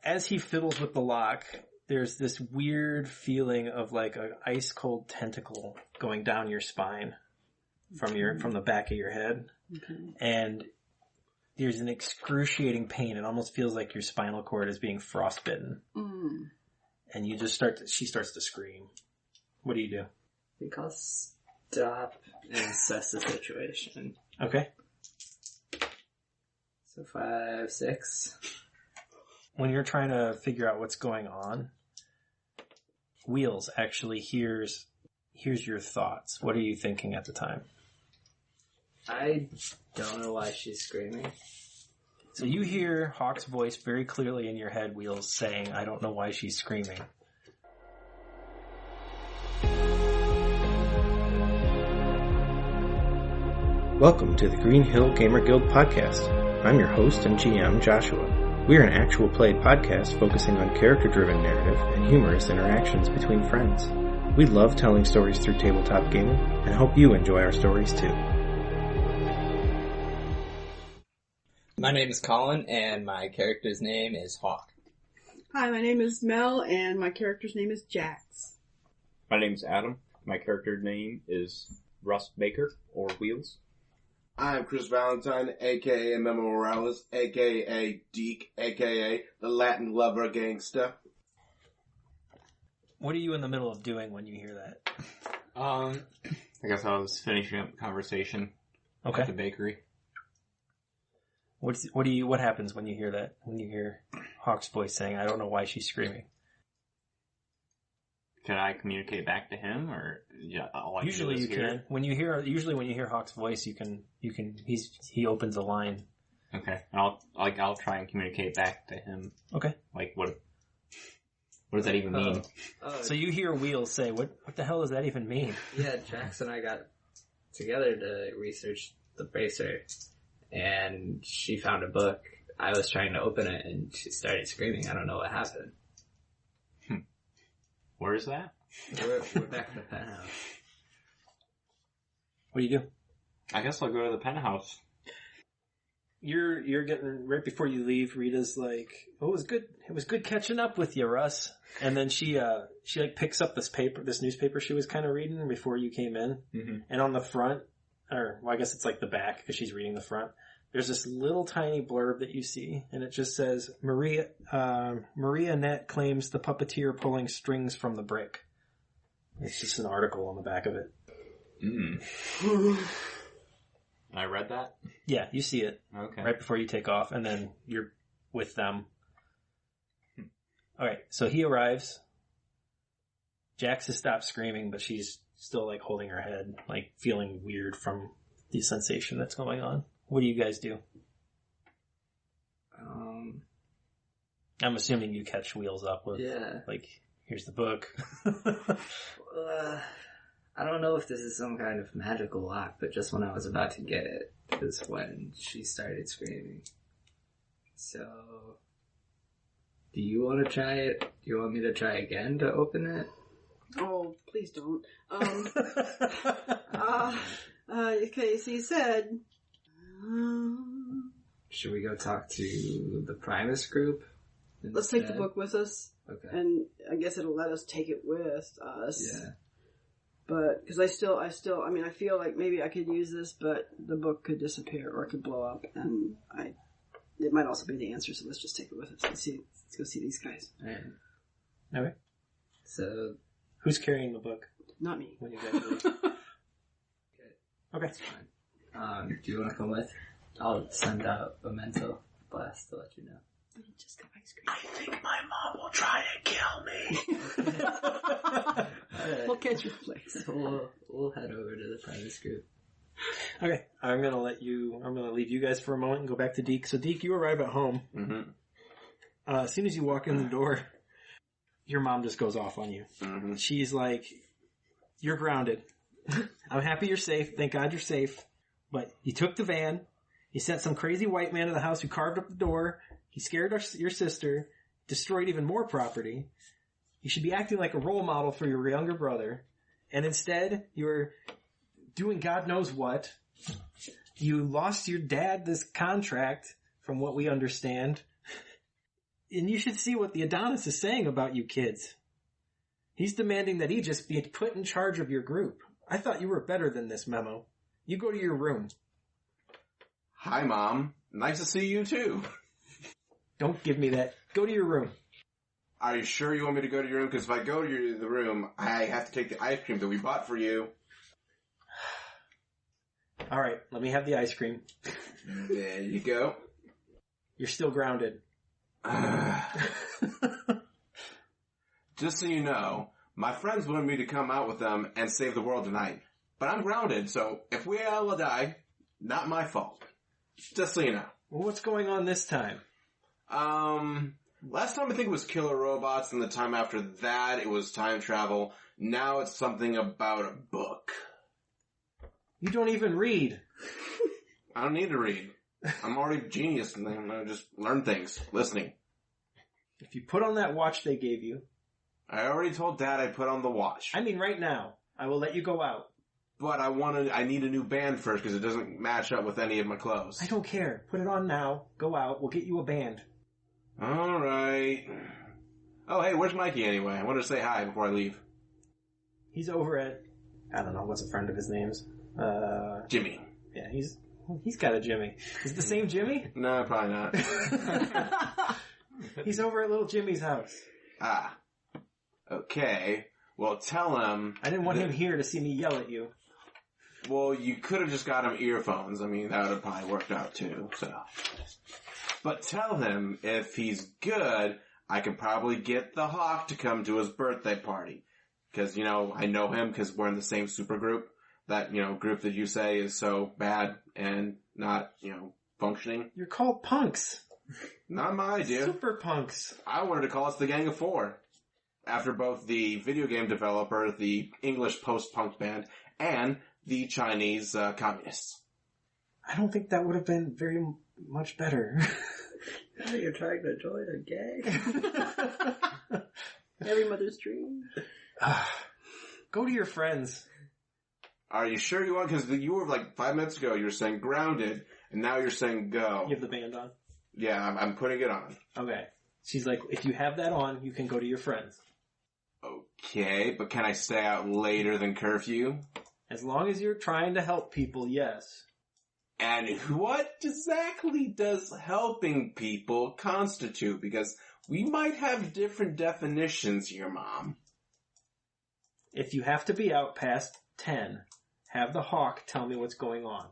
as he fiddles with the lock, there's this weird feeling of like an ice cold tentacle going down your spine from the back of your head. Okay. And there's an excruciating pain. It almost feels like your spinal cord is being frostbitten. Mm. And you just she starts to scream. What do you do? I think I'll stop and assess the situation. Okay. So 5, 6. When you're trying to figure out what's going on, Wheels actually hears your thoughts. What are you thinking at the time? I don't know why she's screaming. So you hear Hawk's voice very clearly in your head, Wheels, saying, I don't know why she's screaming. Welcome to the Green Hill Gamer Guild podcast. I'm your host and GM, Joshua. We are an actual play podcast focusing on character-driven narrative and humorous interactions between friends. We love telling stories through tabletop gaming and hope you enjoy our stories too. My name is Kollin, and my character's name is Hawk. Hi, my name is Mel, and my character's name is Jax. My name's Adam. My character name is Russ Baker, or Wheels. I'm Chris Valentine, a.k.a. Memo Morales, a.k.a. Deke, a.k.a. the Latin lover gangster. What are you in the middle of doing when you hear that? I guess I was finishing up the conversation at the bakery. What happens when you hear that? When you hear Hawk's voice saying, I don't know why she's screaming? Can I communicate back to him, or Usually you can. When you hear Hawk's voice, he opens a line. Okay. I'll try and communicate back to him. Okay. Like what does that even mean? So you hear Wheels say, what the hell does that even mean? Yeah, Jax and I got together to research the bracer, and she found a book. I was trying to open it, and she started screaming. I don't know what happened. Where is that? We're back in the penthouse. What do you do? I guess I'll go to the penthouse. You're getting, right before you leave, Rita's like, oh, it was good catching up with you, Russ. And then she like picks up this newspaper she was kind of reading before you came in. Mm-hmm. And on the front, I guess it's like the back because she's reading the front. There's this little tiny blurb that you see, and it just says, Maria Annette claims the puppeteer pulling strings from the brick. It's just an article on the back of it. Mm. I read that? Yeah, you see it. Okay. Right before you take off, and then you're with them. Alright, so he arrives. Jax has stopped screaming, but she's still like holding her head, like feeling weird from the sensation that's going on. What do you guys do? I'm assuming you catch Wheels up with, like, here's the book. I don't know if this is some kind of magical lock, but just when I was about to get it is when she started screaming. So, do you want to try it? Do you want me to try again to open it? Oh, please don't. Okay, so you said... Should we go talk to the Primus group? Let's take the book with us. Okay. And I guess it'll let us take it with us. Yeah. But, because I feel like maybe I could use this, but the book could disappear or it could blow up, and it might also be the answer, so let's just take it with us. Let's go see these guys. Alright. Okay. So... Who's carrying the book? Not me. When you guys leave? Okay. That's fine. Do you want to come with? I'll send out a mental blast to let you know. Just got ice cream. I think my mom will try to kill me. We'll catch your place. So we'll head over to the Primus group. Okay. I'm going to leave you guys for a moment and go back to Deke. So Deke, you arrive at home. Mm-hmm. As soon as you walk in the door, your mom just goes off on you. Mm-hmm. She's like, you're grounded. I'm happy you're safe. Thank God you're safe. But you took the van. You sent some crazy white man to the house who carved up the door. He scared your sister. Destroyed even more property. You should be acting like a role model for your younger brother. And instead, you're doing God knows what. You lost your dad this contract, from what we understand. And you should see what the Adonis is saying about you kids. He's demanding that he just be put in charge of your group. I thought you were better than this, Memo. You go to your room. Hi, Mom. Nice to see you, too. Don't give me that. Go to your room. Are you sure you want me to go to your room? Because if I go to the room, I have to take the ice cream that we bought for you. All right, let me have the ice cream. There you go. You're still grounded. Just so you know, my friends wanted me to come out with them and save the world tonight. But I'm grounded, so if we all die, not my fault. Just so you know. Well, what's going on this time? Last time I think it was killer robots, and the time after that it was time travel. Now it's something about a book. You don't even read. I don't need to read. I'm already a genius, and I just learn things, listening. If you put on that watch they gave you... I already told Dad I put on the watch. I mean right now. I will let you go out. But I need a new band first, because it doesn't match up with any of my clothes. I don't care. Put it on now. Go out. We'll get you a band. Alright. Oh, hey, where's Mikey anyway? I wanted to say hi before I leave. He's over at... I don't know, what's a friend of his name's? Jimmy. Yeah, he's got a Jimmy. Is it the same Jimmy? No, probably not. He's over at little Jimmy's house. Ah. Okay. Well, tell him... I didn't want him here to see me yell at you. Well, you could have just got him earphones. I mean, that would have probably worked out too, so... But tell him, if he's good, I can probably get the Hawk to come to his birthday party. Because, I know him because we're in the same super group. That, group that you say is so bad and not, functioning. You're called punks. Not my idea. Super punks. I wanted to call us the Gang of Four. After both the video game developer, the English post-punk band, and the Chinese communists. I don't think that would have been very much better. You're trying to join a gang? Every mother's dream. Go to your friends. Are you sure you want? Because you were 5 minutes ago, you were saying grounded, and now you're saying go. You have the band on? Yeah, I'm putting it on. Okay. She's like, if you have that on, you can go to your friends. Okay, but can I stay out later than curfew? As long as you're trying to help people, yes. And what exactly does helping people constitute? Because we might have different definitions here, Mom. If you have to be out past 10, have the Hawk tell me what's going on.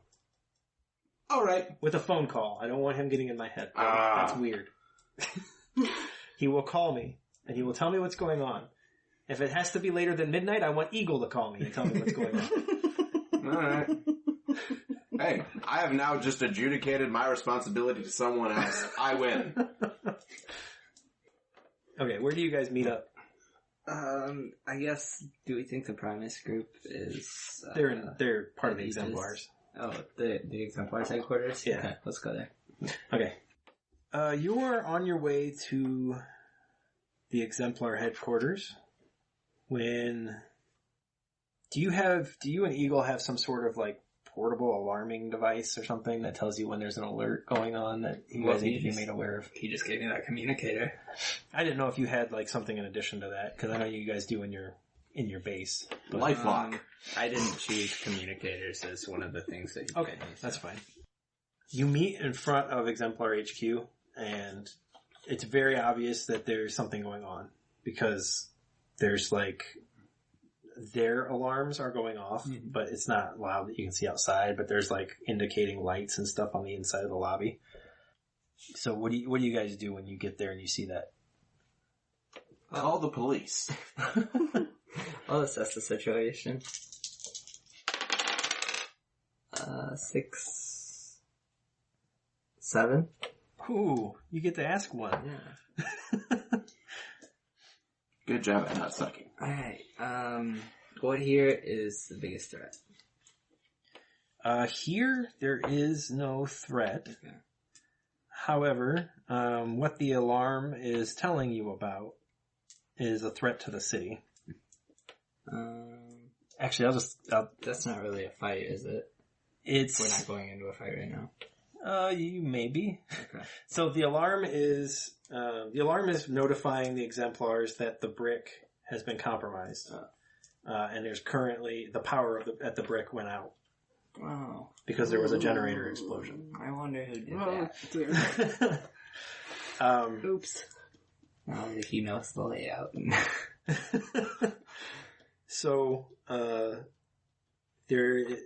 All right. With a phone call. I don't want him getting in my head. That's weird. He will call me, and he will tell me what's going on. If it has to be later than midnight, I want Eagle to call me and tell me what's going on. All right. Hey, I have now just adjudicated my responsibility to someone else. I win. Okay, where do you guys meet up? I guess, do we think the Primus group is... They're part of the Exemplars. Oh, the Exemplars headquarters? Yeah. Okay, let's go there. Okay. You're on your way to the Exemplar headquarters when... Do you and Eagle have some sort of portable alarming device or something that tells you when there's an alert going on that you guys need to be made aware of? He just gave me that communicator. I didn't know if you had something in addition to that, because I know you guys do in your base. But, LifeLock. I didn't choose communicators as one of the things that he okay, gave me, so. that's fine. You meet in front of Exemplar HQ, and it's very obvious that there's something going on, because there's their alarms are going off, but it's not loud that you can see outside, but there's indicating lights and stuff on the inside of the lobby. So what do you guys do when you get there and you see that? Call the police. I'll assess the situation. 6, 7. Ooh, you get to ask one. Yeah. Good job at not sucking. Alright, what here is the biggest threat? Here, there is no threat. Okay. However, what the alarm is telling you about is a threat to the city. Actually, that's not really a fight, is it? We're not going into a fight right now. You maybe. Okay. So the alarm is The alarm is notifying the exemplars that the brick has been compromised. And there's currently, the power at the brick went out. Oh. Because there was a generator explosion. I wonder who did Dear. that. Oops. Well, if he knows the layout. So, there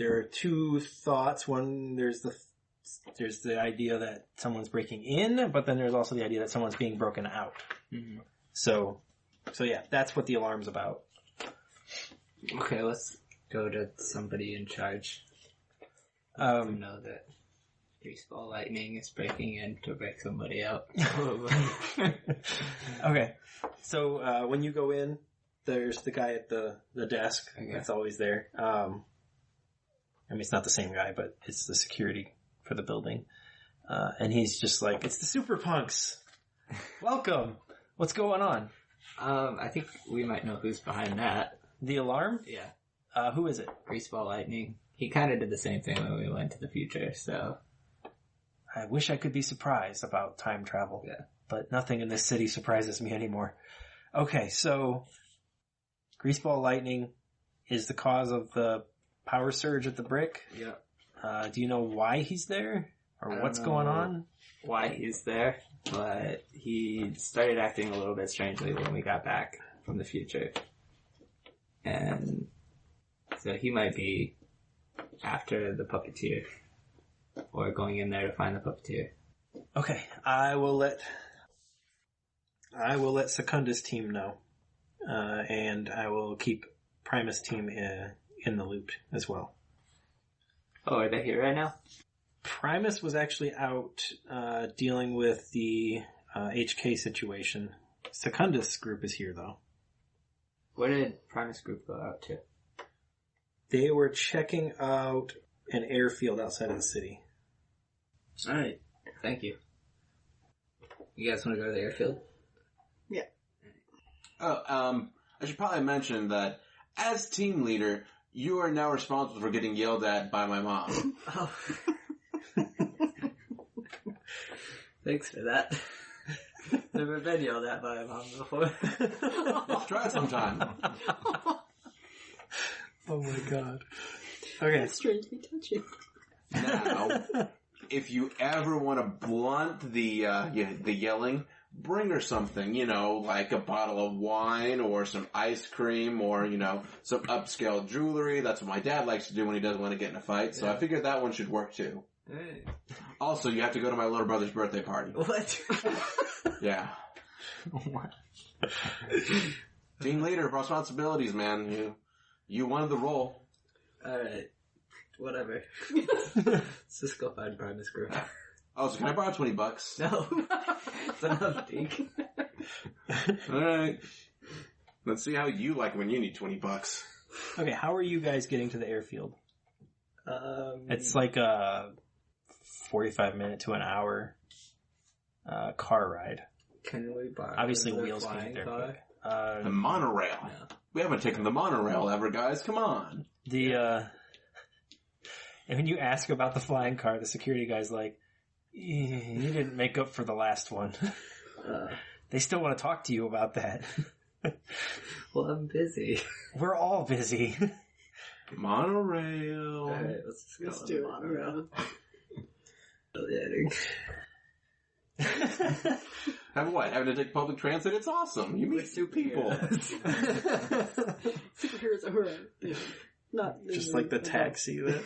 are two thoughts. One, there's the idea that someone's breaking in, but then there's also the idea that someone's being broken out. Mm-hmm. So yeah, that's what the alarm's about. Okay, let's go to somebody in charge. Know that Greaseball Lightning is breaking in to break somebody out. Okay, so when you go in, there's the guy at the desk that's always there. I mean, it's not the same guy, but it's the security for the building. And he's just like, it's the Super Punks. Welcome. What's going on? I think we might know who's behind that. The alarm? Yeah. Who is it? Greaseball Lightning. He kind of did the same thing when we went to the future, so... I wish I could be surprised about time travel. Yeah. But nothing in this city surprises me anymore. Okay, so Greaseball Lightning is the cause of the power surge at the brick. Yeah. Do you know why he's there? Or what's going on? Why he's there, but he started acting a little bit strangely when we got back from the future. And so he might be after the puppeteer. Or going in there to find the puppeteer. Okay, I will let Secundus team know. And I will keep Primus team in the loop as well. Oh, are they here right now? Primus was actually out dealing with the HK situation. Secundus group is here, though. Where did Primus group go out to? They were checking out an airfield outside of the city. Alright, thank you. You guys want to go to the airfield? Yeah. Oh, I should probably mention that as team leader, you are now responsible for getting yelled at by my mom. Oh. Thanks for that. Never been yelled at by a mom before. Let's try it sometime. Oh my god. Okay. That's strangely touching. Now, if you ever want to blunt the yelling, bring her something, like a bottle of wine or some ice cream or, some upscale jewelry. That's what my dad likes to do when he doesn't want to get in a fight. So I figured that one should work too. Hey. Also, you have to go to my little brother's birthday party. What? Yeah. Team leader, responsibilities, man. You wanted the role. Alright. Whatever. Let's just go find Primus group. Oh, so can I borrow $20? No. It's enough, Deke. Alright. Let's see how you like when you need $20. Okay, how are you guys getting to the airfield? It's like a 45-minute to an hour car ride. Can we borrow Obviously, the wheels can flying get there car? quick. The monorail. Yeah. We haven't taken the monorail ever, guys. Come on. And when you ask about the flying car, the security guy's like, you didn't make up for the last one. They still want to talk to you about that. Well, I'm busy. We're all busy. Monorail. Alright, let's Let's go do on it. Having to take public transit? It's awesome. You meet two people. Superheroes are not Just like the taxi that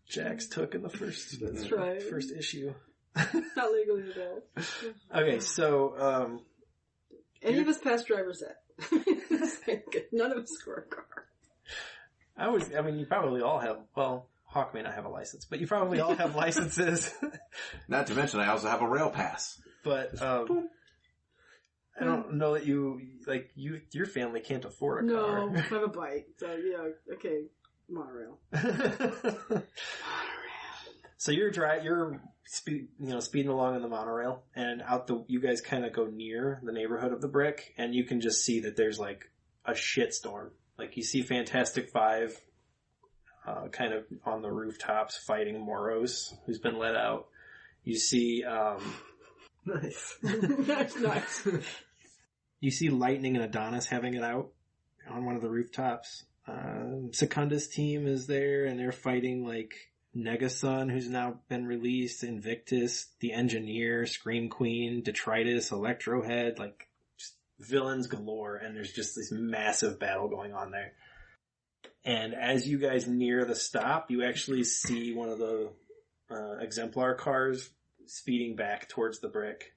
Jax took in the first issue. Not legally adult. Okay, so Any of us pass driver's ed. None of us score a car. you probably all have, Hawk may not have a license, but you probably all have licenses. Not to mention, I also have a rail pass. But, I don't know that your family can't afford a car. No, I have a bike. So, okay, monorail. So you're speeding along in the monorail, and you guys kind of go near the neighborhood of the brick, and you can just see that there's like a shitstorm. Like you see Fantastic Five, kind of on the rooftops fighting Moros, who's been let out. You see, Nice. Nice. You see Lightning and Adonis having it out on one of the rooftops. Secunda's team is there, and they're fighting like Negasun, who's now been released, Invictus, the Engineer, Scream Queen, Detritus, Electrohead, like just villains galore, and there's just this massive battle going on there. And as you guys near the stop, you actually see one of the exemplar cars speeding back towards the brick,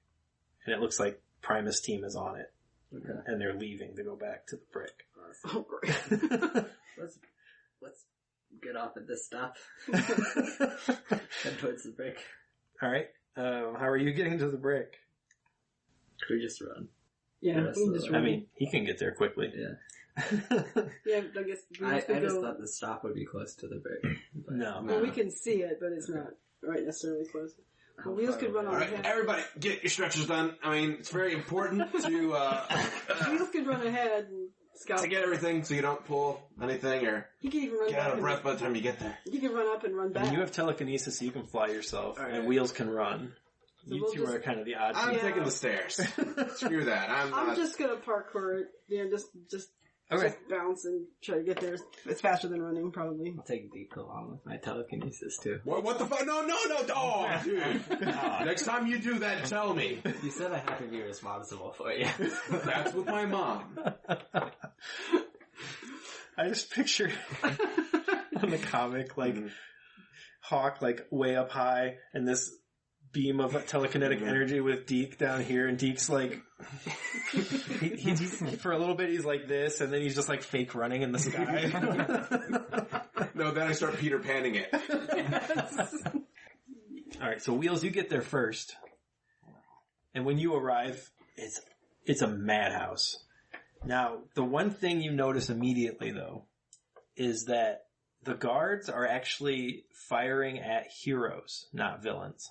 and it looks like Primus team is on it. Okay. And they're leaving to go back to the brick. Oh, great. Let's get off at this stop. Head towards the brick. Alright, how are you getting to the brick? Could we just run? Yeah, The rest we of can just the- I run. mean, he can get there quickly. Yeah. Yeah, I guess we I just could just go. thought the stop would be close to the brick. But No. Well, we can see it, but it's not right necessarily close. how Well, Wheels far could run away- on Alright, ahead. everybody, get your stretchers done. I mean, it's very important Wheels could run ahead and scout. to get everything so you don't pull anything or He can even run get out back of breath by the time you get there. He can run up and run I back. mean, you have telekinesis, so you can fly yourself, Alright. and Wheels can run. So You we'll two just- are kind of the odd I'm Yeah. taking the stairs. Screw that. I'm I'm just gonna parkour it. Yeah, just Okay. bounce and try to get there. It's faster than running, probably. I'll take Deke along with my telekinesis too. What the fuck? No. Oh, dude. Next time you do that, tell me. You said I have to be responsible for you. That's with my mom. I just picture on the comic, like, Hawk, like, way up high, and this beam of telekinetic energy with Deke down here, and Deke's like, he's for a little bit he's like this, and then he's just like fake running in the sky. No, then I start Peter Panning it. Alright, so Wheels, you get there first. And when you arrive, it's a madhouse. Now, the one thing you notice immediately, though, is that the guards are actually firing at heroes, not villains.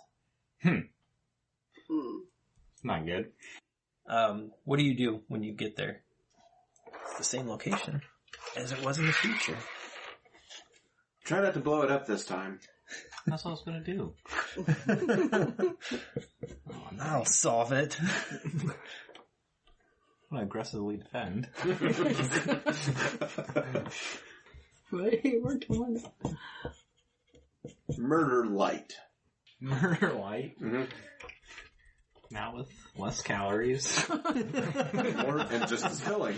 Not good. What do you do when you get there? It's the same location as it was in the future. Try not to blow it up this time. That's what I was gonna do. Oh, that'll solve it. I'm gonna aggressively defend. Wait, we're going. Murder light. Murder light. Mm-hmm. Now with less calories. And just as filling.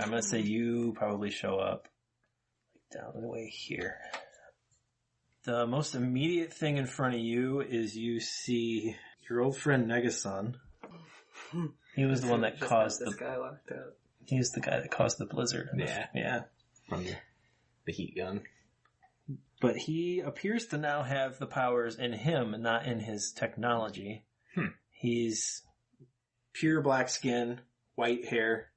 I'm gonna say you probably show up down the way here. The most immediate thing in front of you is you see your old friend Negasun. He was the one that Just caused got this the. guy locked out. He's the guy that caused the blizzard. Yeah. Yeah. From the heat gun. But he appears to now have the powers in him, not in his technology. He's pure black skin, white hair,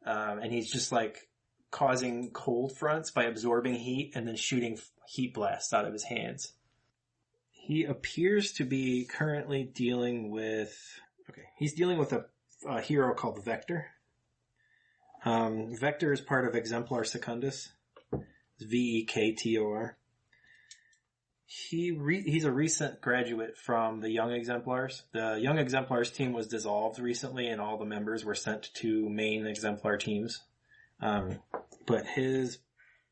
and he's just like causing cold fronts by absorbing heat and then shooting heat blasts out of his hands. He appears to be currently dealing with... Okay, he's dealing with a hero called Vector. Vector is part of Exemplar Secundus. It's Vektor. He's a recent graduate from the Young Exemplars. The Young Exemplars team was dissolved recently and all the members were sent to main Exemplar teams. But his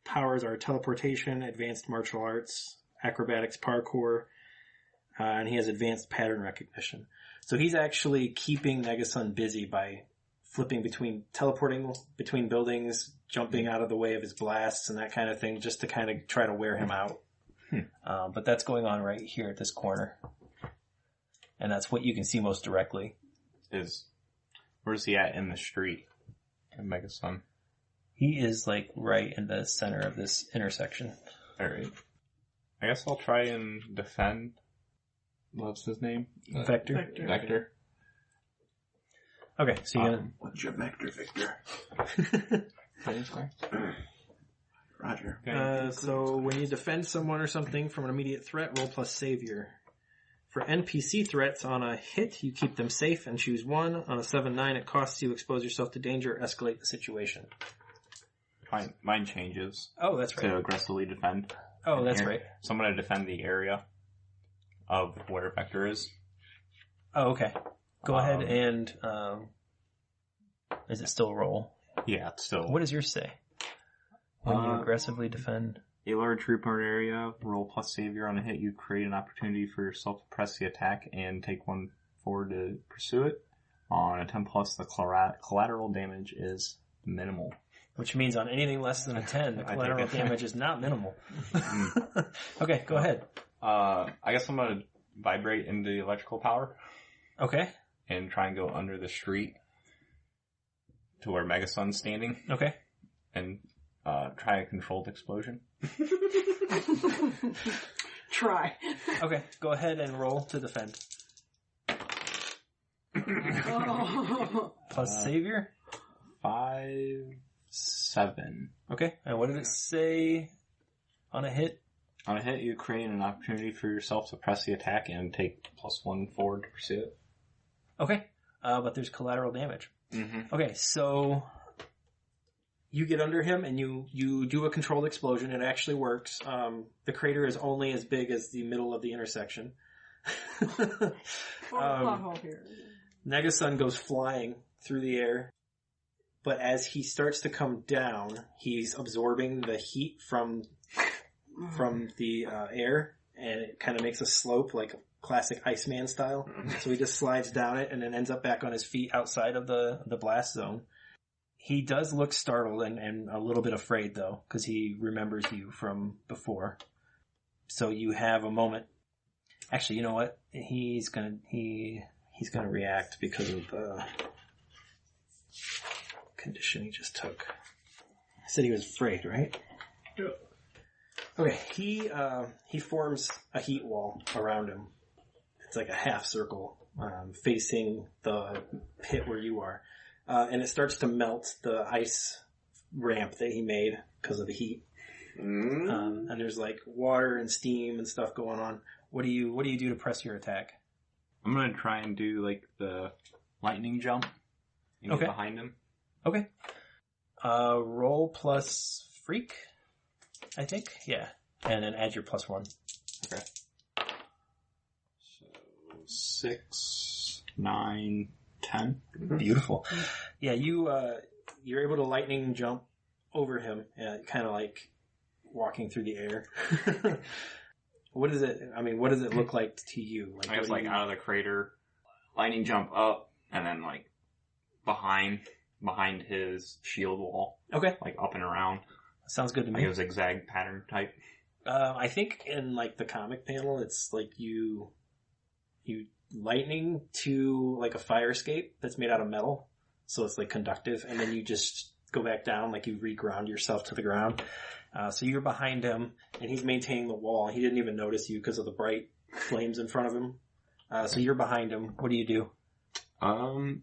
powers are teleportation, advanced martial arts, acrobatics, parkour, and he has advanced pattern recognition. So he's actually keeping Negasun busy by teleporting between buildings, jumping out of the way of his blasts and that kind of thing, just to kind of try to wear him out. But that's going on right here at this corner. And that's what you can see most directly. Where's he at in the street? In Megasun. He is like right in the center of this intersection. Alright. I guess I'll try and defend. What's his name? Vector. Vector. Okay, so you're gonna... What's your vector, Victor? Roger. So when you defend someone or something from an immediate threat, roll plus savior. For NPC threats, on a hit, you keep them safe and choose one. On a 7-9, it costs you expose yourself to danger or escalate the situation. Mine changes Oh, that's right. to aggressively defend. Oh, that's Here. right. So I'm going to defend the area. of where Vector is. Oh, okay. Go ahead and, is it still a roll? Yeah, it's still. What does yours say? When you aggressively defend? A large troop or area, roll plus savior on a hit, you create an opportunity for yourself to press the attack and take one forward to pursue it. On a 10 plus, the collateral damage is minimal. Which means on anything less than a 10, the collateral damage is not minimal. Okay, go ahead. I guess I'm gonna vibrate into the electrical power. Okay. And try and go under the street to where Megasun's standing. Okay. And try a controlled explosion. Try. Okay, go ahead and roll to defend. Plus savior? 5, 7. Okay, and what did it say on a hit? On a hit, you create an opportunity for yourself to press the attack and take +1 forward to pursue it. Okay, but there's collateral damage. Mm-hmm. Okay, so you get under him and you do a controlled explosion. It actually works. The crater is only as big as the middle of the intersection. Pothole here. Negasun goes flying through the air, but as he starts to come down, he's absorbing the heat from the air, and it kind of makes a slope like classic Iceman style. So he just slides down it and then ends up back on his feet outside of the blast zone. He does look startled and a little bit afraid though, because he remembers you from before. So you have a moment. Actually, you know what? He's gonna react because of the condition he just took. I said he was afraid, right? Yeah. Okay, he forms a heat wall around him. It's like a half circle, facing the pit where you are. And it starts to melt the ice ramp that he made because of the heat. And there's like water and steam and stuff going on. What do you do to press your attack? I'm gonna try and do like the lightning jump and get behind him. Okay. Roll plus freak, I think. Yeah. And then add your +1. Okay. So 6, 9, 10. Beautiful. Yeah, you're able to lightning jump over him, kind of like walking through the air. What does it look like to you? Like, I guess like out of the crater, lightning jump up, and then like behind his shield wall. Okay. Like up and around. Sounds good to me. Like a zigzag pattern type. I think in like the comic panel, it's like you lightning to like a fire escape that's made out of metal. So it's like conductive, and then you just go back down, like you reground yourself to the ground. So you're behind him, and he's maintaining the wall. He didn't even notice you because of the bright flames in front of him. So you're behind him. What do you do? I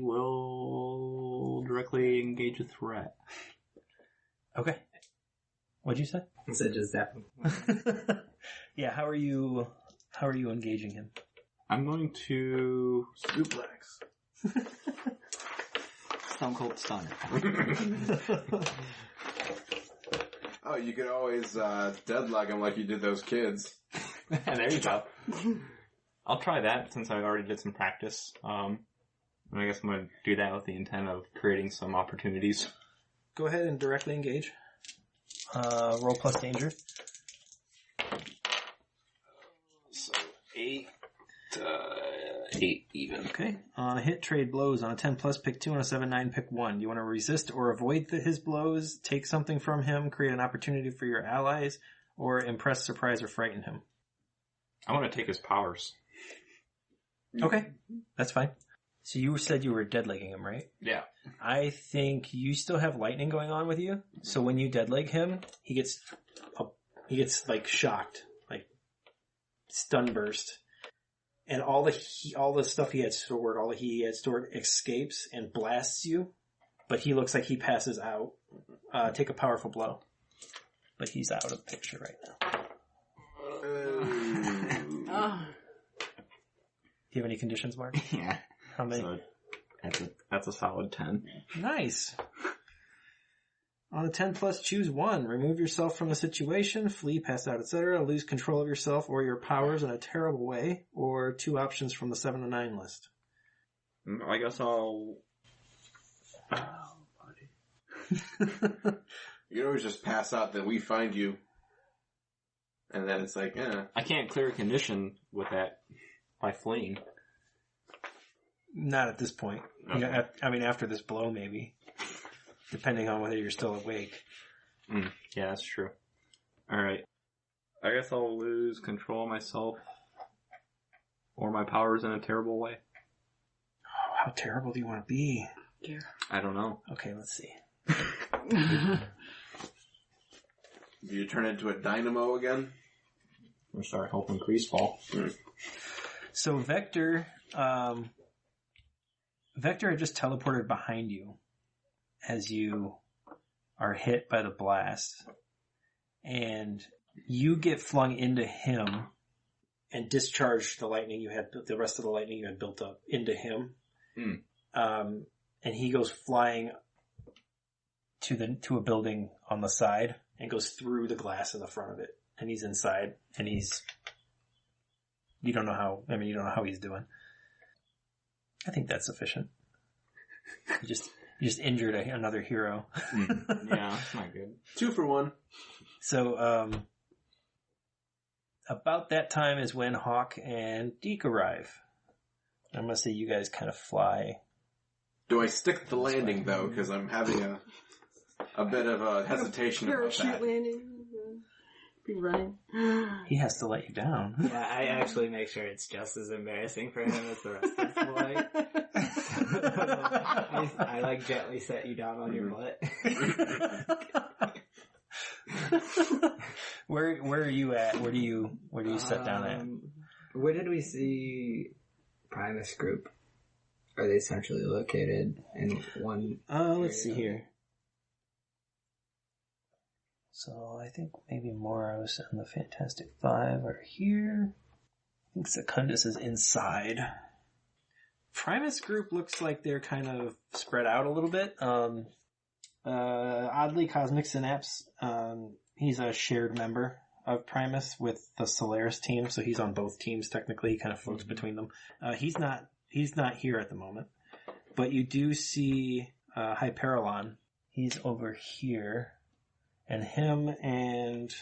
will directly engage a threat. Okay. What'd you say? I said just that. Yeah, how are you engaging him? I'm going to suplex. Stone Cold Stunner. Oh, you could always deadlock him like you did those kids. There you go. I'll try that since I already did some practice. And I guess I'm going to do that with the intent of creating some opportunities. Go ahead and directly engage. Roll plus danger. So 8 even. Okay. On a hit, trade blows. On a 10 plus, pick 2. On a 7-9, pick 1. Do you want to resist or avoid his blows, take something from him, create an opportunity for your allies, or impress, surprise, or frighten him? I want to take his powers. Okay. That's fine. So you said you were deadlegging him, right? Yeah. I think you still have lightning going on with you. So when you deadleg him, he gets like shocked, like stun burst. And all the stuff he had stored escapes and blasts you, but he looks like he passes out. Take a powerful blow. But he's out of the picture right now. Do you have any conditions, Mark? Yeah. How many? So that's a solid 10. Nice. On a 10 plus, choose one. Remove yourself from the situation, flee, pass out, etc. Lose control of yourself or your powers in a terrible way. Or 2 options from the 7 to 9 list. I guess I'll... Oh, buddy. You can always just pass out, then we find you. And then it's like, I can't clear a condition with that by fleeing. Not at this point. Okay. Yeah, I mean, after this blow, maybe. Depending on whether you're still awake. Yeah, that's true. Alright. I guess I'll lose control of myself or my powers in a terrible way. Oh, how terrible do you want to be? Yeah. I don't know. Okay, let's see. do you turn into a dynamo again? Or start helping Kreese fall. So Vector had just teleported behind you as you are hit by the blast. And you get flung into him and discharge the lightning you had, the rest of the lightning you had built up into him. And he goes flying to a building on the side and goes through the glass in the front of it. And he's inside and you don't know how he's doing. I think that's sufficient. You just injured another hero. Yeah, that's not good. 2 for 1. So, about that time is when Hawk and Deke arrive. I'm gonna say you guys kind of fly. Do I stick the landing, though? Because I'm having a bit of a hesitation about Parachute that. landing. Be running. He has to let you down. Yeah, I actually make sure it's just as embarrassing for him as the rest of the flight. I like gently set you down on your butt. Where are you at? Where do you set down at? Where did we see Primus Group? Are they centrally located in one? Let's see here. So I think maybe Moros and the Fantastic Five are here. I think Secundus is inside. Primus Group looks like they're kind of spread out a little bit. Oddly, Cosmic Synapse, he's a shared member of Primus with the Solaris team, so he's on both teams technically. He kind of floats between them. He's not here at the moment, but you do see Hyperalon. He's over here, and him and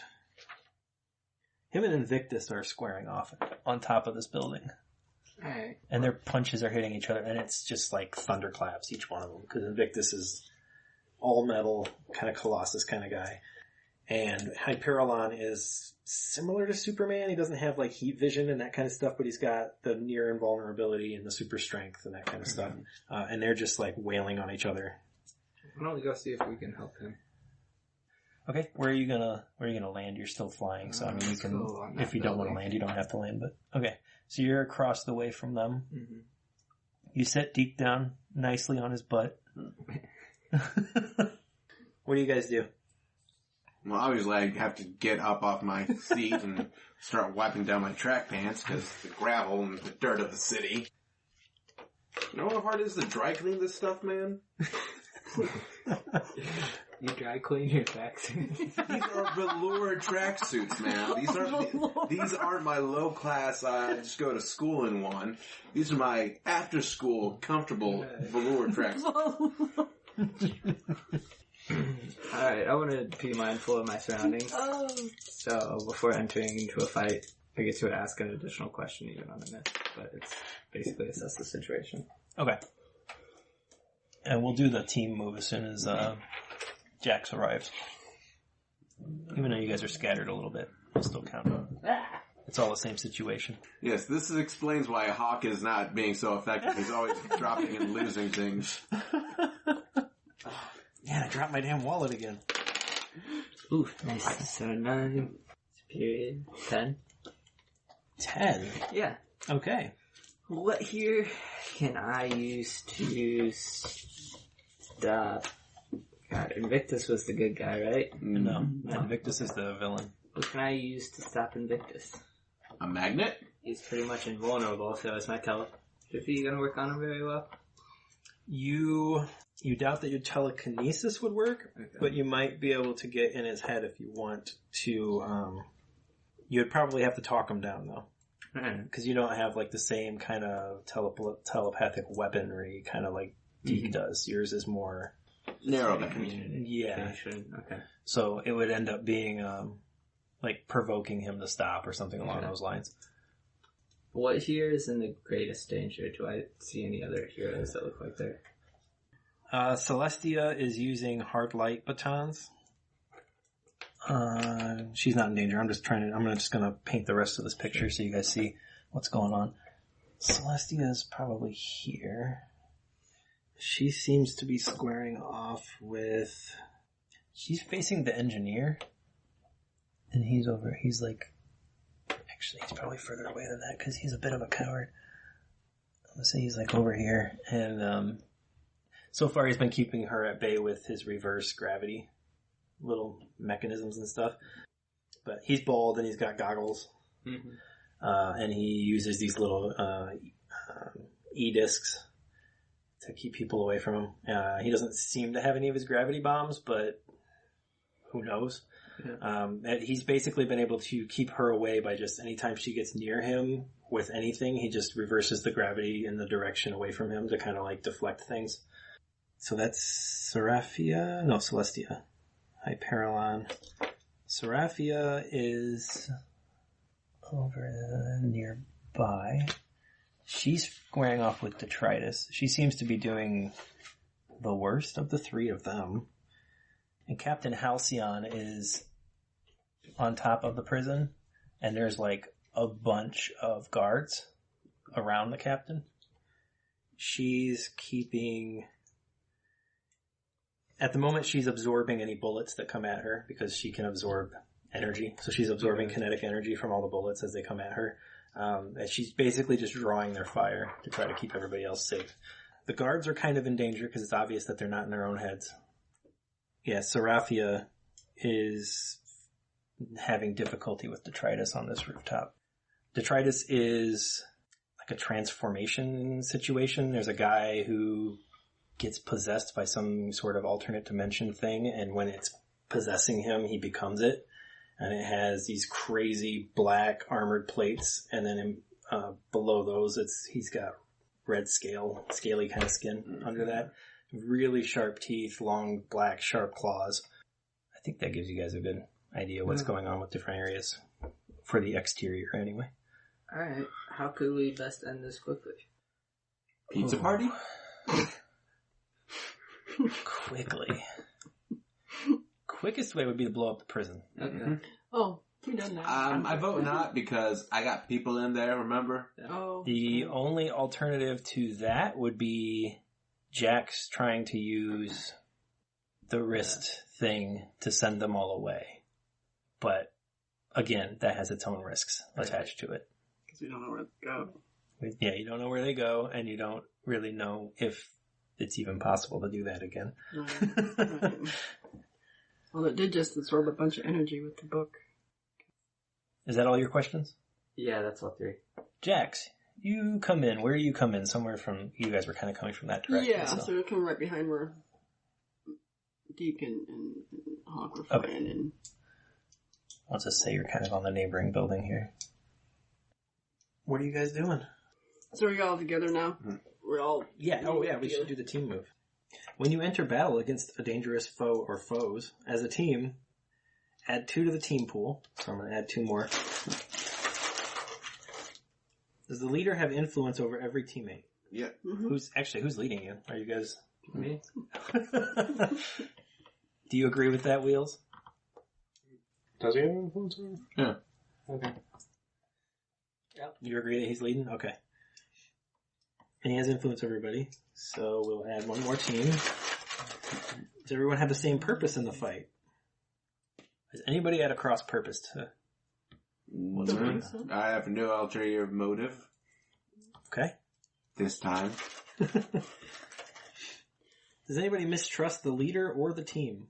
Invictus are squaring off on top of this building. Alright. And their punches are hitting each other, and it's just like thunderclaps, each one of them, because Invictus is all metal, kind of Colossus kind of guy. And Hyperalon is similar to Superman. He doesn't have like heat vision and that kind of stuff, but he's got the near invulnerability and the super strength and that kind of stuff. And they're just like wailing on each other. Why don't we go see if we can help him? Okay, where are you gonna land? You're still flying, so I mean you can, if you don't want to land, you don't have to land, but okay. So you're across the way from them. Mm-hmm. You set Deke down nicely on his butt. What do you guys do? Well, obviously I have to get up off my seat and start wiping down my track pants because the gravel and the dirt of the city. You know how hard it is to dry clean this stuff, man? You dry clean your tracksuits. These are velour tracksuits, man. These aren't my low class, just go to school in one. These are my after school comfortable velour tracksuits. Alright, I want to be mindful of my surroundings. So before entering into a fight, I get to ask an additional question even on a miss, but it's basically assess the situation. Okay. And we'll do the team move as soon as Jax arrives. Even though you guys are scattered a little bit, we'll still count. It's all the same situation. Yes, this explains why Hawk is not being so effective. He's always dropping and losing things. Man, I dropped my damn wallet again. Oof, nice. So 9, period, 10. 10? Yeah. Okay. What here can I use to stop... God, Invictus was the good guy, right? No, Invictus is the villain. What can I use to stop Invictus? A magnet? He's pretty much invulnerable, so is my telepathy gonna work on him very well? You doubt that your telekinesis would work, but you might be able to get in his head if you want to. You would probably have to talk him down, though. Because you don't have like the same kind of telepathic weaponry, kind of like Deke does. Yours is more narrow. Yeah. Okay. So it would end up being like provoking him to stop or something along those lines. What here is in the greatest danger? Do I see any other heroes that look like they're... Celestia is using hard light batons. She's not in danger. I'm just gonna paint the rest of this picture so you guys see what's going on. Celestia is probably here. She seems to be squaring off with... She's facing the engineer. And he's like... Actually, he's probably further away than that because he's a bit of a coward. Let's say he's like over here. And so far he's been keeping her at bay with his reverse gravity little mechanisms and stuff. But he's bald and he's got goggles. Mm-hmm. And he uses these little E-discs to keep people away from him. He doesn't seem to have any of his gravity bombs, but who knows? Yeah. He's basically been able to keep her away by just anytime she gets near him with anything, he just reverses the gravity in the direction away from him to kind of like deflect things. So that's Celestia. Hyperalon. Seraphia is over nearby. She's squaring off with Detritus. She seems to be doing the worst of the three of them. And Captain Halcyon is on top of the prison, and there's like a bunch of guards around the captain. She's keeping... At the moment, she's absorbing any bullets that come at her because she can absorb energy. So she's absorbing kinetic energy from all the bullets as they come at her. And she's basically just drawing their fire to try to keep everybody else safe. The guards are kind of in danger because it's obvious that they're not in their own heads. Yeah, Seraphia is having difficulty with Detritus on this rooftop. Detritus is like a transformation situation. There's a guy who gets possessed by some sort of alternate dimension thing, and when it's possessing him, he becomes it. And it has these crazy black armored plates, and then below those, he's got red scaly kind of skin under that. Really sharp teeth, long black sharp claws. I think that gives you guys a good idea what's going on with different areas for the exterior anyway. Alright, how could we best end this quickly? Pizza party? Quickly. Quickest way would be to blow up the prison. Okay. Mm-hmm. Oh, we done that. I vote not because I got people in there, remember? Oh. The only alternative to that would be Jax trying to use the wrist thing to send them all away. But, again, that has its own risks attached to it. Because we don't know where to go. Yeah, you don't know where they go, and you don't really know if it's even possible to do that again. Right. Well, it did just absorb a bunch of energy with the book. Is that all your questions? Yeah, that's all three. Jax, you come in. Where do you come in? Somewhere from... You guys were kind of coming from that direction. Yeah, so we're coming right behind where Deke and Hawk were fighting. Okay. And I'll just say you're kind of on the neighboring building here. What are you guys doing? So are you all together now? Mm-hmm. We're all... Yeah, we should do the team move. When you enter battle against a dangerous foe or foes, as a team, add 2 to the team pool. So I'm going to add 2 more. Does the leader have influence over every teammate? Yeah. Mm-hmm. Who's leading you? Are you guys... Me? Do you agree with that, Wheels? Does he have influence over? Yeah. Okay. Yep. You agree that he's leading? Okay. And he has influence over everybody. So we'll add 1 more team. Does everyone have the same purpose in the fight? Has anybody had a cross purpose to... I have no ulterior motive. Okay. This time. Does anybody mistrust the leader or the team?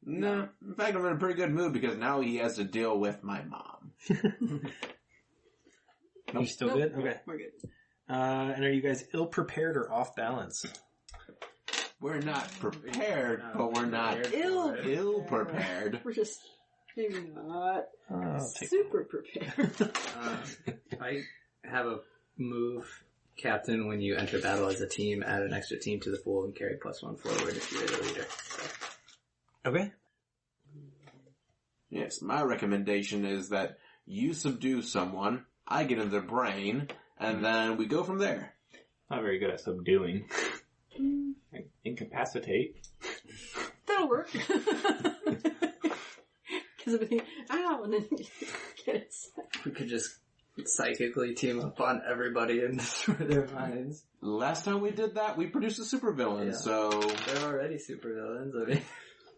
No. In fact, I'm in a pretty good mood because now he has to deal with my mom. You still good? Okay. We're good. And are you guys ill-prepared or off balance? We're not prepared, but we're not ill prepared. We're just maybe not take super prepared. I have a move, Captain. When you enter battle as a team, add an extra team to the pool and carry +1 forward if you're the leader. So. Okay. Yes, my recommendation is that you subdue someone, I get in their brain, and then we go from there. Not very good at subduing. Incapacitate. That'll work. Because of the ow, and then you get it. We could just psychically team up on everybody and destroy their minds. Last time we did that, we produced a supervillain, so... They're already supervillains, I mean...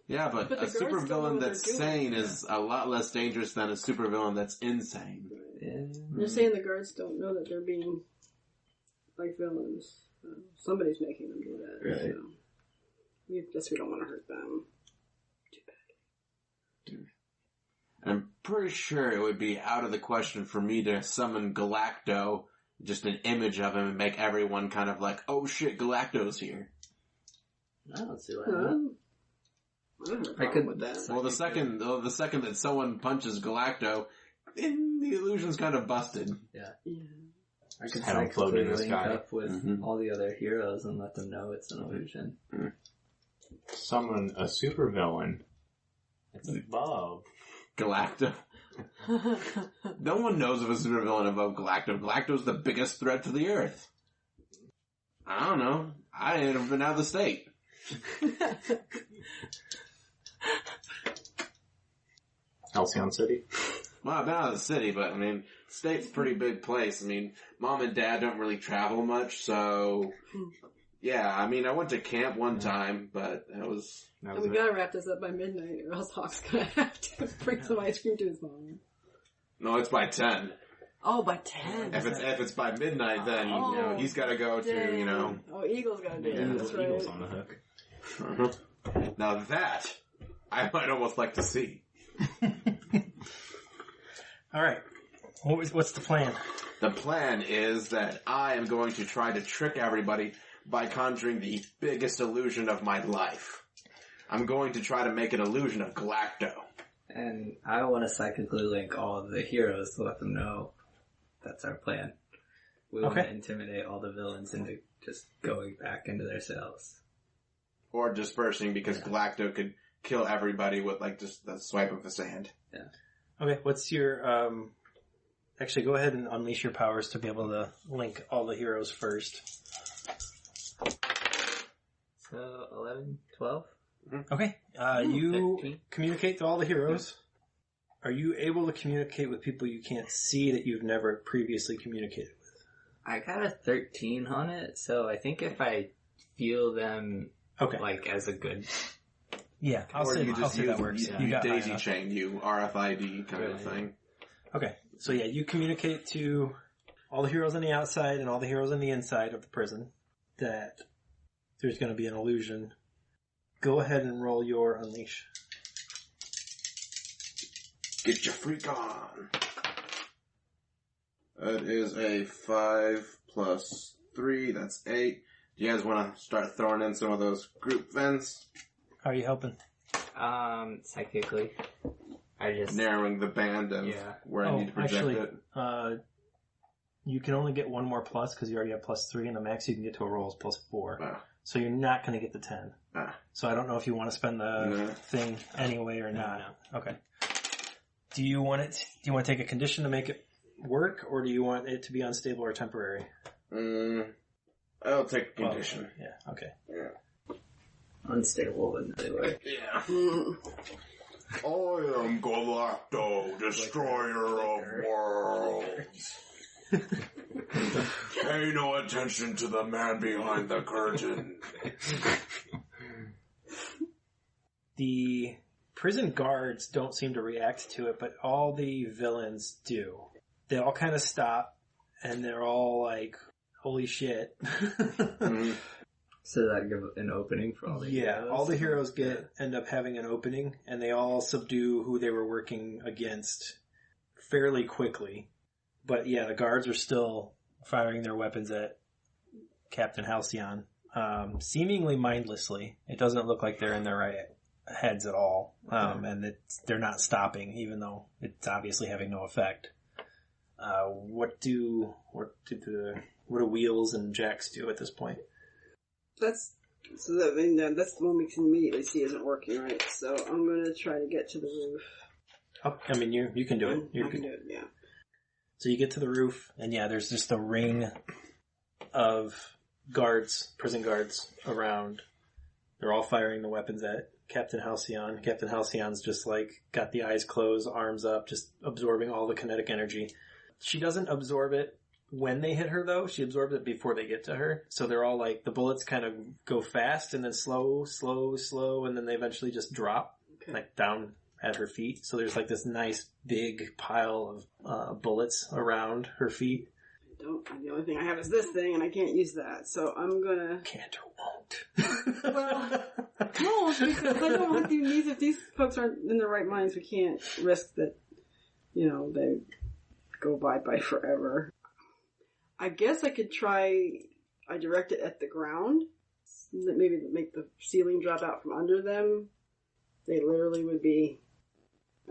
Yeah, but a supervillain that's sane is a lot less dangerous than a supervillain that's insane. Yeah. You're saying the guards don't know that they're being like villains. Somebody's making them do that. Right. So we don't want to hurt them. Too bad. I'm pretty sure it would be out of the question for me to summon Galacto, just an image of him, and make everyone kind of like, oh shit, Galacto's here. I don't see why I could with that. Well, the second that someone punches Galacto, then the illusion's kind of busted. Yeah. Yeah. I could have him float in the link sky. up with all the other heroes and let them know it's an illusion. Summon a supervillain. It's above Galacto. No one knows of a supervillain above Galacto. Galacto's the biggest threat to the Earth. I don't know. I ain't ever been out of the state. Halcyon City. Well, I've been out of the city, but I mean, state's a pretty big place. I mean, Mom and Dad don't really travel much, so yeah. I mean, I went to camp one time, but that was And we gotta wrap this up by midnight, or else Hawk's gonna have to bring some ice cream to his mom. No, it's by 10. Oh, by 10. If it's by midnight, then you know he's got to go to you know. Oh, Eagle's gotta do that. That's right. Eagles on the hook. Now that I might almost like to see. All right. What's the plan? The plan is that I am going to try to trick everybody by conjuring the biggest illusion of my life. I'm going to try to make an illusion of Galacto. And I want to psychically link all of the heroes to let them know that's our plan. We want to intimidate all the villains into just going back into their cells. Or dispersing, because Galacto could kill everybody with like just the swipe of his hand. Yeah. Okay, what's your, actually go ahead and unleash your powers to be able to link all the heroes first. So, 11, 12? Okay, you 13. communicate to all the heroes. Are you able to communicate with people you can't see that you've never previously communicated with? I got a 13 on it, so I think if I feel them, like, as a good... Yeah, I'll say that works. You got daisy chain, you RFID kind of thing. Okay, so yeah, you communicate to all the heroes on the outside and all the heroes on the inside of the prison that there's going to be an illusion. Go ahead and roll your unleash. Get your freak on. That is a 5 plus 3, that's 8. Do you guys want to start throwing in some of those group vents? How are you helping? Psychically. I just... narrowing the band of where I need to project it. You can only get one more plus because you already have plus 3, and the max you can get to a roll is plus 4. Ah. So you're not going to get the 10. Ah. So I don't know if you want to spend the thing anyway or not. No. Okay. Do you want to take a condition to make it work, or do you want it to be unstable or temporary? I'll take a condition. Yeah, okay. Yeah. Unstable wouldn't really work. Yeah. I am Galacto, destroyer of worlds. Pay no attention to the man behind the curtain. The prison guards don't seem to react to it, but all the villains do. They all kind of stop, and they're all like, holy shit. So that give an opening for all the heroes? All the heroes end up having an opening, and they all subdue who they were working against fairly quickly. But yeah, the guards are still firing their weapons at Captain Halcyon. seemingly mindlessly. It doesn't look like they're in their right heads at all, and they're not stopping, even though it's obviously having no effect. What do Wheels and Jax do at this point? That's the one we can immediately see isn't working, right? So I'm going to try to get to the roof. Oh, I mean, you can do it. I can do it, yeah. So you get to the roof, and there's just a ring of guards, prison guards around. They're all firing the weapons at Captain Halcyon. Captain Halcyon's just got the eyes closed, arms up, just absorbing all the kinetic energy. She doesn't absorb it when they hit her, though. She absorbs it before they get to her. So they're all the bullets kind of go fast and then slow, and then they eventually just drop, down at her feet. So there's this nice big pile of bullets around her feet. The only thing I have is this thing, and I can't use that. So I'm gonna... Can't or won't. Well, no, because I don't want these. If these folks aren't in their right minds, we can't risk that, they go bye-bye forever. I guess I could try... I direct it at the ground. Maybe make the ceiling drop out from under them. They literally would be...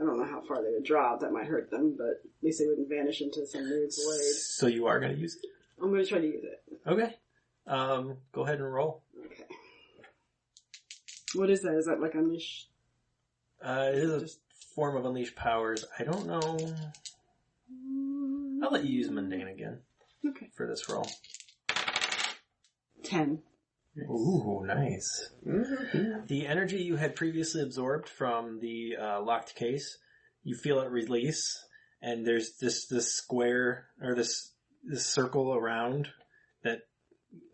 I don't know how far they would drop. That might hurt them, but at least they wouldn't vanish into some weird void. So you are going to use it? I'm going to try to use it. Okay. Go ahead and roll. Okay. What is that? Is that like Unleash? It is a form of Unleash powers. I don't know. I'll let you use Mundane again. Okay. For this roll. 10. Ooh, nice. Mm-hmm. The energy you had previously absorbed from the locked case, you feel it release, and there's this square, or this circle around that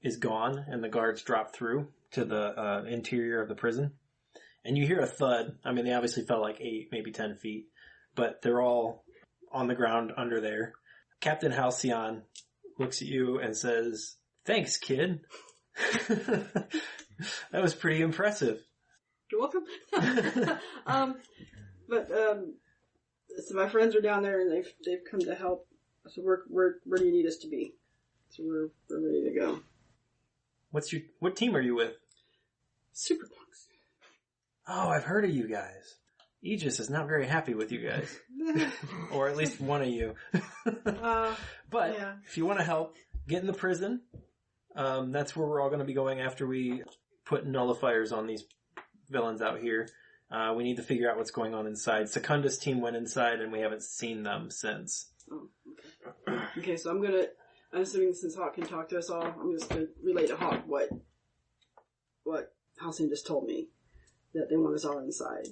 is gone, and the guards drop through to the interior of the prison. And you hear a thud. I mean, they obviously fell 8, maybe 10 feet, but they're all on the ground under there. Captain Halcyon looks at you and says, "Thanks, kid." That was pretty impressive. You're welcome. So my friends are down there and they've come to help. So where do you need us to be? So we're ready to go. What team are you with? Superpunks. Oh, I've heard of you guys. Aegis is not very happy with you guys. Or at least one of you. But yeah. If you want to help, get in the prison. That's where we're all going to be going after we put nullifiers on these villains out here. We need to figure out what's going on inside. Secunda's team went inside and we haven't seen them since. Oh, okay. Okay, so I'm assuming since Hawk can talk to us all, I'm just going to relay to Hawk what Halcyon just told me. That they want us all inside.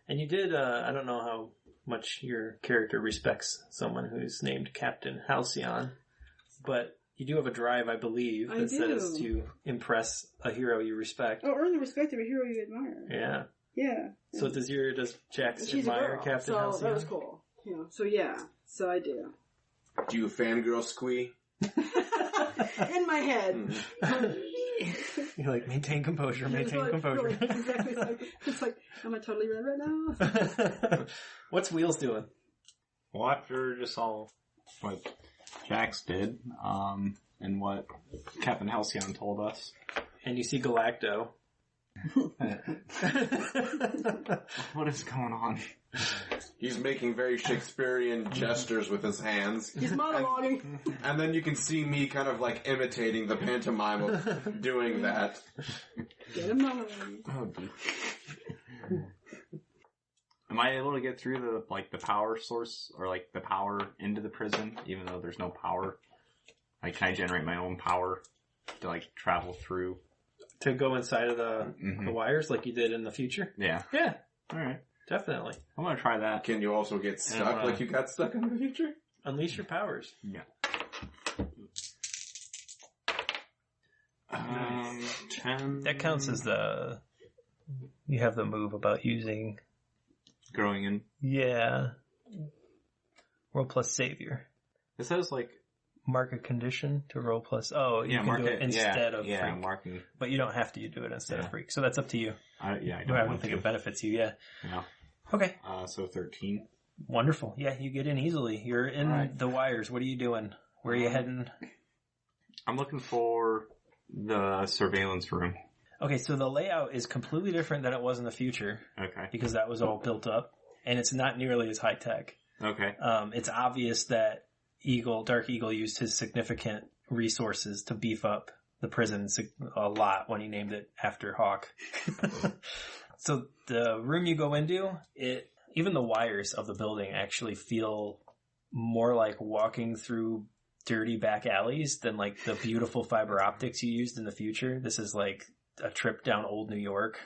And you did, I don't know how much your character respects someone who's named Captain Halcyon, but you do have a drive, I believe, that says to impress a hero you respect. Oh, earn the respect of a hero you admire. Yeah. Yeah. So does Jax admire Captain Halcyon? So that was cool. So I do. Do you fangirl squee? In my head. You're maintain composure, composure. Really, exactly. It's am I totally red right now? What's Wheels doing? Well, after just all what Jax did, and what Captain Halcyon told us. And you see Galacto. What is going on? He's making very Shakespearean gestures with his hands. He's monologuing. And then you can see me kind of imitating the pantomime of doing that. Get him monologuing. Oh, dude. Am I able to get through the power source or the power into the prison even though there's no power? Can I generate my own power to travel through? To go inside of the wires like you did in the future? Yeah. Yeah. Alright. Definitely. I'm gonna try that. Can you also get stuck like you got stuck in the future? Unleash your powers. Yeah. 10. That counts as you have the move about using... Growing in? Yeah. Roll plus Savior. It says mark a condition to roll plus... Oh, you can do it instead of Freak. Marking. But you don't have to do it instead of Freak. So that's up to you. I don't think it benefits you, yeah. Okay. So 13. Wonderful. Yeah, you get in easily. You're in the wires. What are you doing? Where are you heading? I'm looking for The surveillance room. Okay, so the layout is completely different than it was in the future. Okay. Because that was all built up. And it's not nearly as high tech. Okay. It's obvious that Dark Eagle used his significant resources to beef up the prison a lot when he named it after Hawk. So the room you go into, even the wires of the building actually feel more like walking through dirty back alleys than like the beautiful fiber optics you used in the future. This is like a trip down old New York.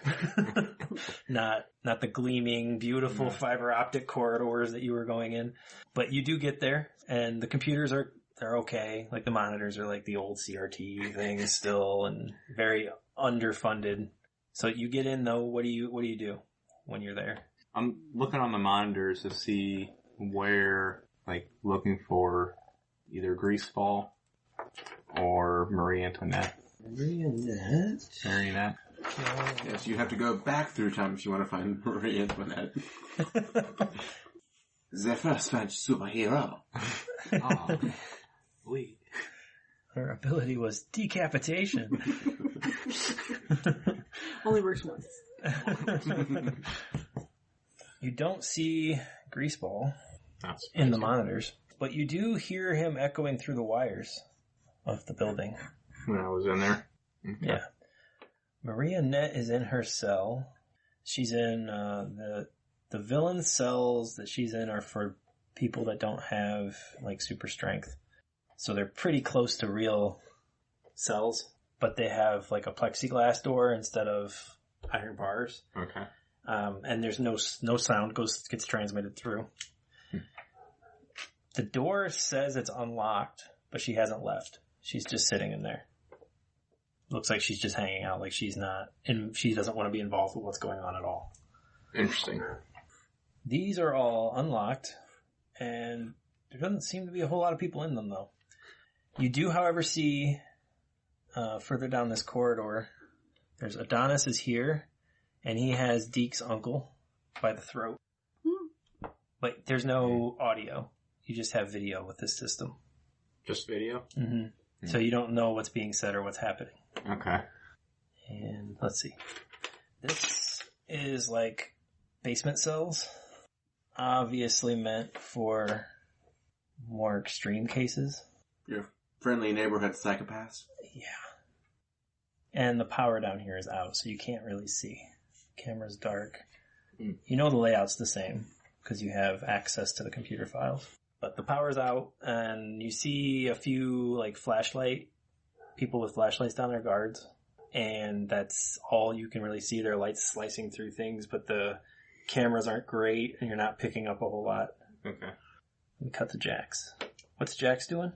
not the gleaming, beautiful fiber optic corridors that you were going in. But you do get there, and the computers they're okay. Like the monitors are like the old CRT things still, and very underfunded. So you get in though. What do you do when you're there? I'm looking on the monitors to see where, like, looking for either Greaseball or Marie Antoinette. Marionette. Yes, you have to go back through time if you want to find Marie Antoinette. The first French superhero. Oh, wait. Her ability was decapitation. Only works once. You don't see Greaseball in the monitors, but you do hear him echoing through the wires of the building. When I was in there. Okay. Yeah. Marionette is in her cell. She's in the villain cells that she's in are for people that don't have like super strength. So they're pretty close to real cells, but they have like a plexiglass door instead of iron bars. Okay. And there's no sound gets transmitted through. The door says it's unlocked, but she hasn't left. She's just sitting in there. Looks like she's just hanging out, like she's not, and she doesn't want to be involved with what's going on at all. Interesting. These are all unlocked, and there doesn't seem to be a whole lot of people in them, though. You do, however, see further down this corridor, there's Adonis is here, and he has Deke's uncle by the throat. But there's no audio. You just have video with this system. Just video? Mm-hmm. So you don't know what's being said or what's happening. Okay. And let's see. This is like basement cells. Obviously meant for more extreme cases. Your friendly neighborhood psychopaths. Yeah. And the power down here is out, so you can't really see. Camera's dark. You know the layout's the same, because you have access to the computer files. But the power's out, and you see a few, like, people with flashlights down their guards, and that's all you can really see. Their lights slicing through things, but the cameras aren't great, and you're not picking up a whole lot. Okay. We cut to Jax. What's Jax doing?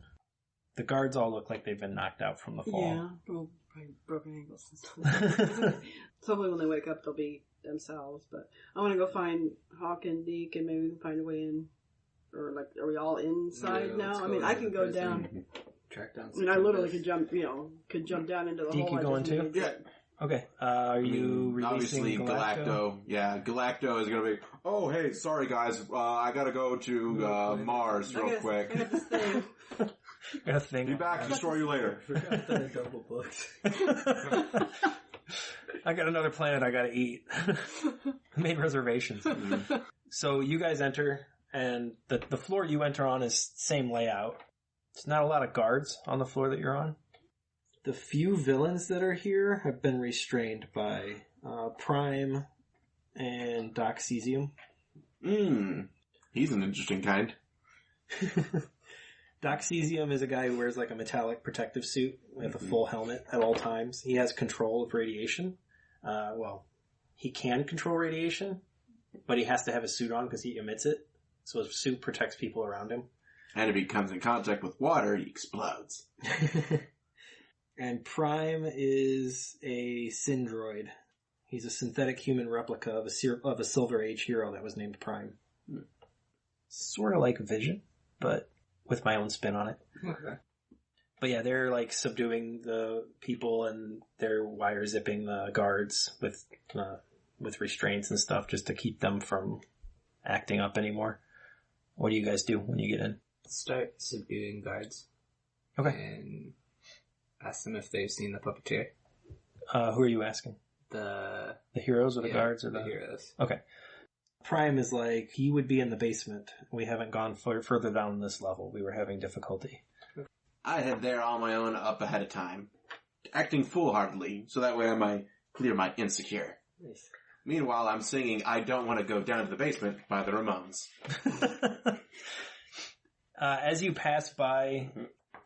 The guards all look like they've been knocked out from the fall. Yeah, well, probably broken ankles and stuff. So hopefully when they wake up, they'll be themselves. But I want to go find Hawk and Deke, and maybe we can find a way in. Or, like, are we all inside now? I mean, I can go down. Track down. I mean, I literally could jump down into the Deke, hole. you going too? Yeah. Okay. Are you releasing obviously Galacto? Yeah, Galacto is gonna be. Oh, hey, sorry guys, I gotta go to Mars real quick. I got this thing. Got a thing. Be back to destroy you later. Forgot that I double booked. I got another planet I gotta eat. I made reservations. So you guys enter, and the floor you enter on is same layout. There's not a lot of guards on the floor that you're on. The few villains that are here have been restrained by Prime and Doc Cesium. He's an interesting kind. Doc Cesium is a guy who wears like a metallic protective suit with a full helmet at all times. He has control of radiation. He can control radiation, but he has to have a suit on because he emits it. So his suit protects people around him. And if he comes in contact with water, he explodes. And Prime is a syndroid. He's a synthetic human replica of a Silver Age hero that was named Prime. Sort of like Vision, but with my own spin on it. Okay. But yeah, they're like subduing the people, and they're wire zipping the guards with restraints and stuff just to keep them from acting up anymore. What do you guys do when you get in? Start subduing guards. Okay. And ask them if they've seen the puppeteer. Who are you asking? The heroes or the guards or the heroes? Okay. Prime is like, he would be in the basement. We haven't gone further down this level. We were having difficulty. I head there on my own up ahead of time, acting foolhardily, so that way I might clear my insecure. Nice. Meanwhile, I'm singing I Don't Want to Go Down to the Basement by the Ramones. As you pass by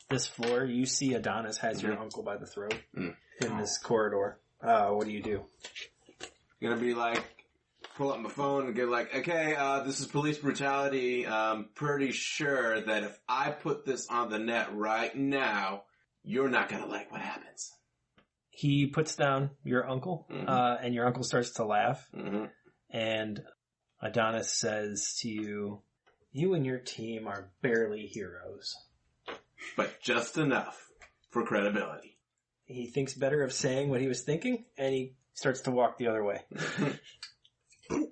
this floor, you see Adonis has your uncle by the throat in this corridor. What do you do? Gonna be like, pull up my phone and get like, okay, this is police brutality. Pretty sure that if I put this on the net right now, you're not gonna like what happens. He puts down your uncle, and your uncle starts to laugh. And Adonis says to you, you and your team are barely heroes. But just enough for credibility. He thinks better of saying what he was thinking, and he starts to walk the other way. And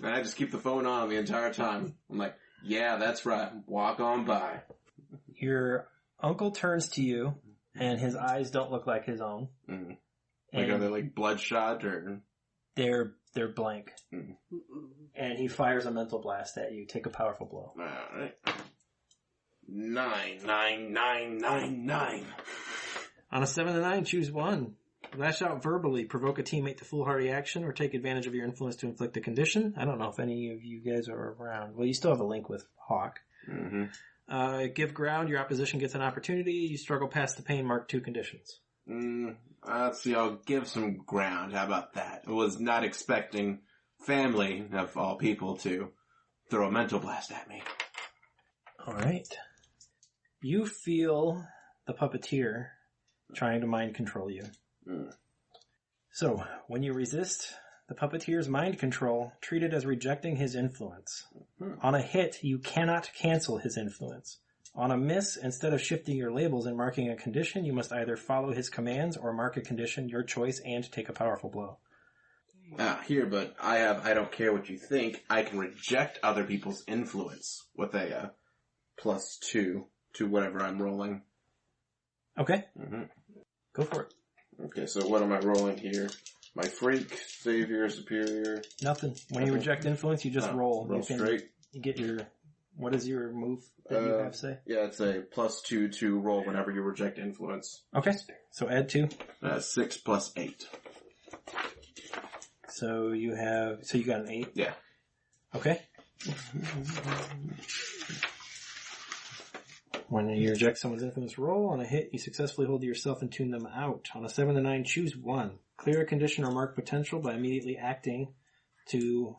I just keep the phone on the entire time. I'm like, yeah, that's right. Walk on by. Your uncle turns to you, and his eyes don't look like his own. Like, are they like bloodshot or? They're blank. And he fires a mental blast at you. Take a powerful blow. Alright. 9, 9, 9, 9, 9. On a 7 to 9, choose one. Lash out verbally, provoke a teammate to foolhardy action, or take advantage of your influence to inflict a condition. I don't know if any of you guys are around. Well, you still have a link with Hawk. Give ground, your opposition gets an opportunity. You struggle past the pain, mark 2 conditions. Let's see, I'll give some ground. How about that? I was not expecting family, of all people, to throw a mental blast at me. Alright. You feel the puppeteer trying to mind control you. So, when you resist the puppeteer's mind control, treat it as rejecting his influence. On a hit, you cannot cancel his influence. On a miss, instead of shifting your labels and marking a condition, you must either follow his commands or mark a condition, your choice, and take a powerful blow. Here, but I don't care what you think. I can reject other people's influence with a +2 to whatever I'm rolling. Okay. Go for it. Okay, so what am I rolling here? My freak, savior, superior. Nothing. When you reject influence, you just roll. Roll straight. You get your... What is your move that you have, say? Yeah, it's a +2 to roll whenever you reject influence. Okay, so add 2. 6 plus 8. So you got an 8? Yeah. Okay. When you reject someone's influence, roll. On a hit, you successfully hold to yourself and tune them out. On a 7 to 9, choose one. Clear a condition or mark potential by immediately acting to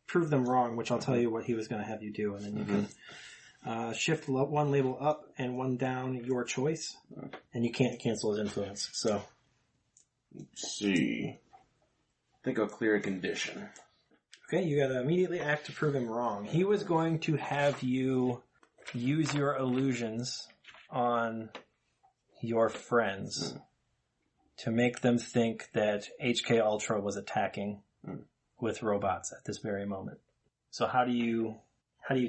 prove them wrong, which I'll tell you what he was going to have you do, and then you can shift one label up and one down, your choice, and you can't cancel his influence. So, let's see. I think I'll clear a condition. Okay, you got to immediately act to prove him wrong. He was going to have you use your illusions on your friends to make them think that HK Ultra was attacking with robots at this very moment. So how do you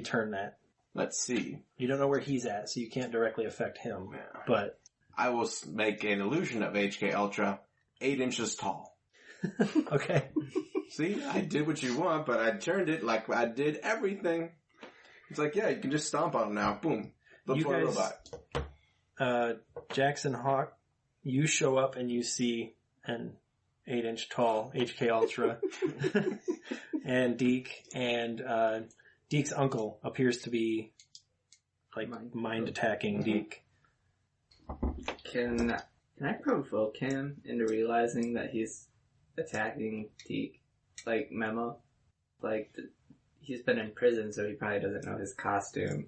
turn that? Let's see. You don't know where he's at, so you can't directly affect him. Yeah. But I will make an illusion of HK Ultra 8 inches tall. Okay. See, I did what you want, but I turned it like I did everything. It's like, yeah, you can just stomp on him now. Boom. Look for a robot. Jax and Hawk, you show up and you see an 8-inch tall HK Ultra and Deke, and Deke's uncle appears to be like mind attacking Deke. Can I provoke him into realizing that he's attacking Deke? Like Memo? Like, he's been in prison, so he probably doesn't know his costume.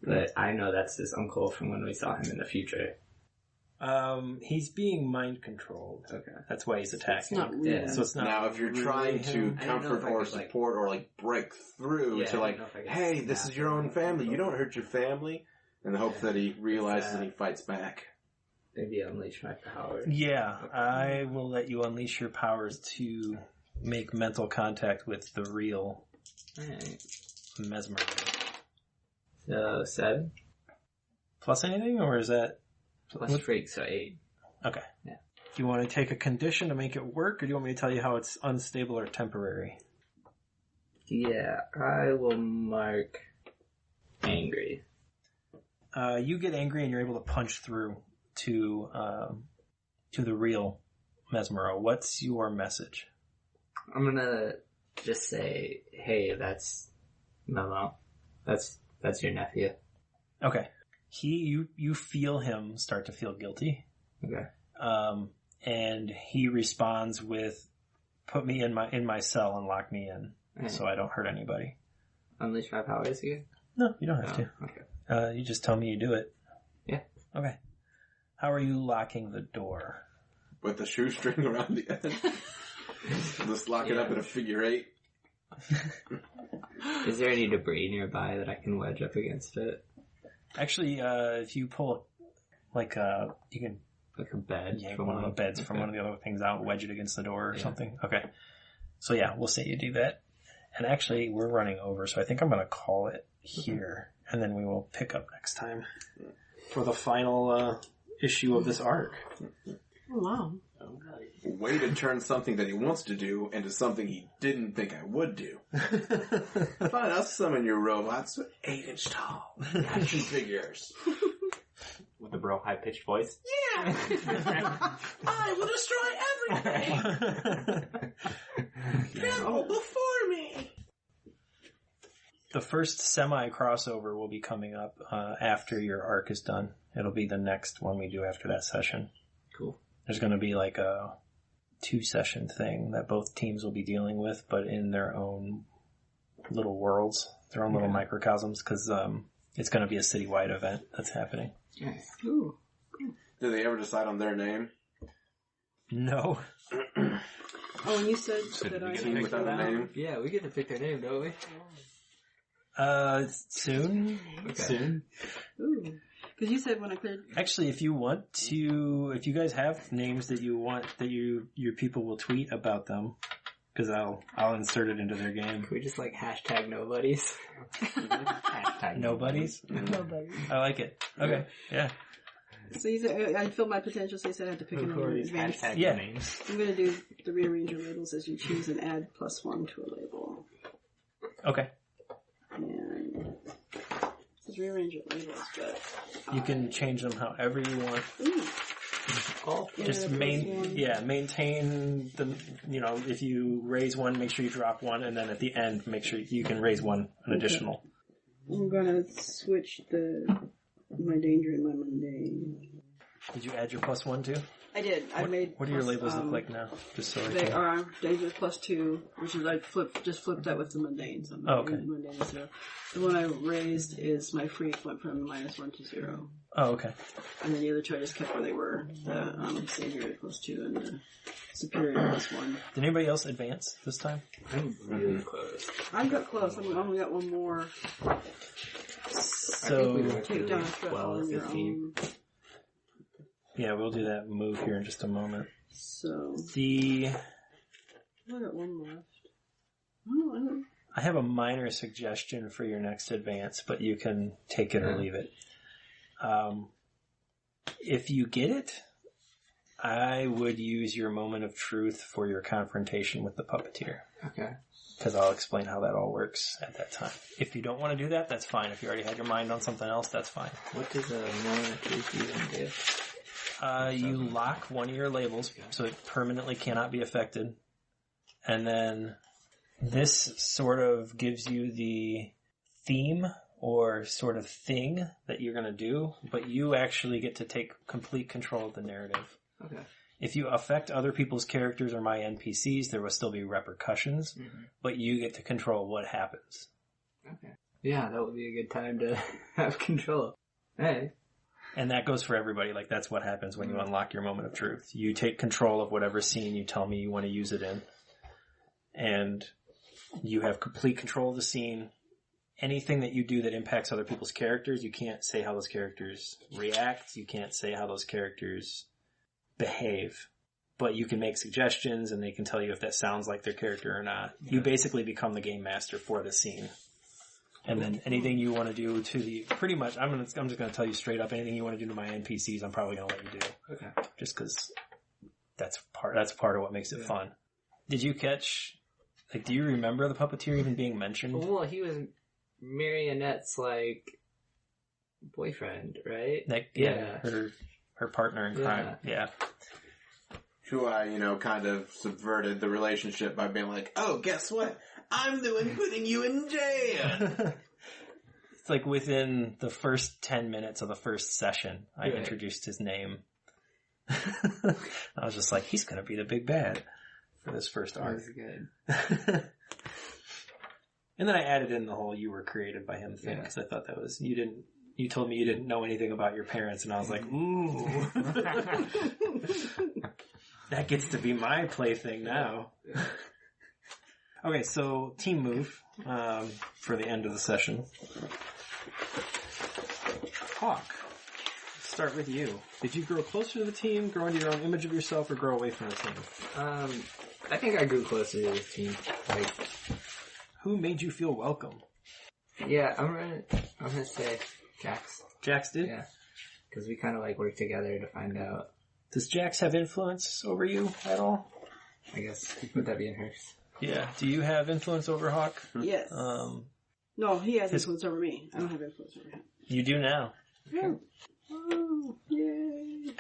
But I know that's his uncle from when we saw him in the future. He's being mind controlled. Okay. That's why he's attacking. It's not real. Yeah. So it's not Now, if you're really trying to him. comfort or support or like break through to like, hey, this is your own family. You don't hurt your family. In the hope that he realizes and he fights back. Maybe unleash my power. Yeah, I will let you unleash your powers to make mental contact with the real mesmer. So, 7? Plus anything, or is that... Plus freak, so 8. Okay. Yeah. Do you want to take a condition to make it work, or do you want me to tell you how it's unstable or temporary? Yeah, I will mark angry. You get angry and you're able to punch through to the real Mesmero. What's your message? I'm gonna just say, hey, that's Memo. That's your nephew. Okay. You feel him start to feel guilty. Okay. And he responds with, put me in my cell and lock me in so I don't hurt anybody. Unleash my powers again? No, you don't have to. Okay. You just tell me you do it. Yeah. Okay. How are you locking the door? With the shoestring around the end. Just lock it up in a figure 8. Is there any debris nearby that I can wedge up against it? Actually, if you pull, you can Like a bed? yank one of the beds from one of the other things out, wedge it against the door or something. Okay. So yeah, we'll say you do that. And actually, we're running over, so I think I'm going to call it here, and then we will pick up next time for the final issue of this arc. Oh, wow. Way to turn something that he wants to do into something he didn't think I would do. Fine, I'll summon your robots with 8-inch tall action figures. With a bro high-pitched voice. Yeah! I will destroy everything! Tremble before me! The first semi-crossover will be coming up after your arc is done. It'll be the next one we do after that session. Cool. There's going to be like a 2-session thing that both teams will be dealing with, but in their own little worlds, their own little microcosms, because it's going to be a citywide event that's happening. Nice. Ooh. Did they ever decide on their name? No. Oh, and you said that I Team without a name? Yeah, we get to pick their name, don't we? Soon. Okay. Soon. Ooh. Because you said when I cleared... Actually, if you guys have names that you want, that your people will tweet about them, because I'll insert it into their game. Can we just hashtag nobodies? Hashtag nobodies? Nobody. I like it. Okay. Yeah. So you said, I filled my potential, so you said I had to pick a name in advance. Hashtag Yeah. names. I'm going to do the rearrange your labels as you choose and add +1 to a label. Okay. And it says rearrange your labels, but... You can change them however you want. Ooh. Just Yeah, maintain the, if you raise one, make sure you drop one, and then at the end, make sure you can raise an additional. I'm going to switch my danger and my mundane. Did you add your +1 too? I did. I made. What do your labels look like now? Just so I They can... are danger +2, which is I just flipped that with the mundane. So okay. Mundane is 0. The one I raised is my freak went from -1 to 0. Oh, okay. And then the other two I just kept where they were. The savior +2 and the superior +1. Did anybody else advance this time? I'm really close. I got close. I've only got one more. So Take down a threat on your 15. own. yeah, we'll do that move here in just a moment. So I I got one left. Oh, I don't. I have a minor suggestion for your next advance, but you can take it or leave it. If you get it, I would use your moment of truth for your confrontation with the puppeteer. Okay. Because I'll explain how that all works at that time. If you don't want to do that, that's fine. If you already had your mind on something else, that's fine. What does a moment of truth even do? You lock one of your labels, so it permanently cannot be affected. And then this sort of gives you the theme or sort of thing that you're going to do, but you actually get to take complete control of the narrative. Okay. If you affect other people's characters or my NPCs, there will still be repercussions, but you get to control what happens. Okay. Yeah, that would be a good time to have control. Hey. And that goes for everybody. Like, that's what happens when you unlock your moment of truth. You take control of whatever scene you tell me you want to use it in. And you have complete control of the scene. Anything that you do that impacts other people's characters, you can't say how those characters react. You can't say how those characters behave. But you can make suggestions, and they can tell you if that sounds like their character or not. You basically become the game master for the scene. And then anything you want to do to the, pretty much, I'm just going to tell you straight up, anything you want to do to my NPCs, I'm probably going to let you do. Okay. Just because that's part of what makes it fun. Did you catch, like, do you remember the puppeteer even being mentioned? Well, he was Marionette's, like, boyfriend, right? Like, her partner in crime. Yeah. Who kind of subverted the relationship by being like, oh, guess what? I'm the one putting you in jail. It's like within the first 10 minutes of the first session, I introduced his name. I was just like, he's going to be the big bad for this first arc. That was good. And then I added in the whole you were created by him thing, because I thought that was, you told me you didn't know anything about your parents, and I was like, ooh. That gets to be my plaything now. Okay, so team move for the end of the session. Hawk, start with you. Did you grow closer to the team, grow into your own image of yourself, or grow away from the team? I think I grew closer to this team. Like, who made you feel welcome? Yeah, I'm gonna say Jax. Jax did? Yeah, because we kind of like worked together to find out. Does Jax have influence over you at all? I guess would that be in hers? Yeah. Do you have influence over Hawk? Yes. No, he has influence over me. I don't have influence over him. You do now. Yeah. Oh, yay.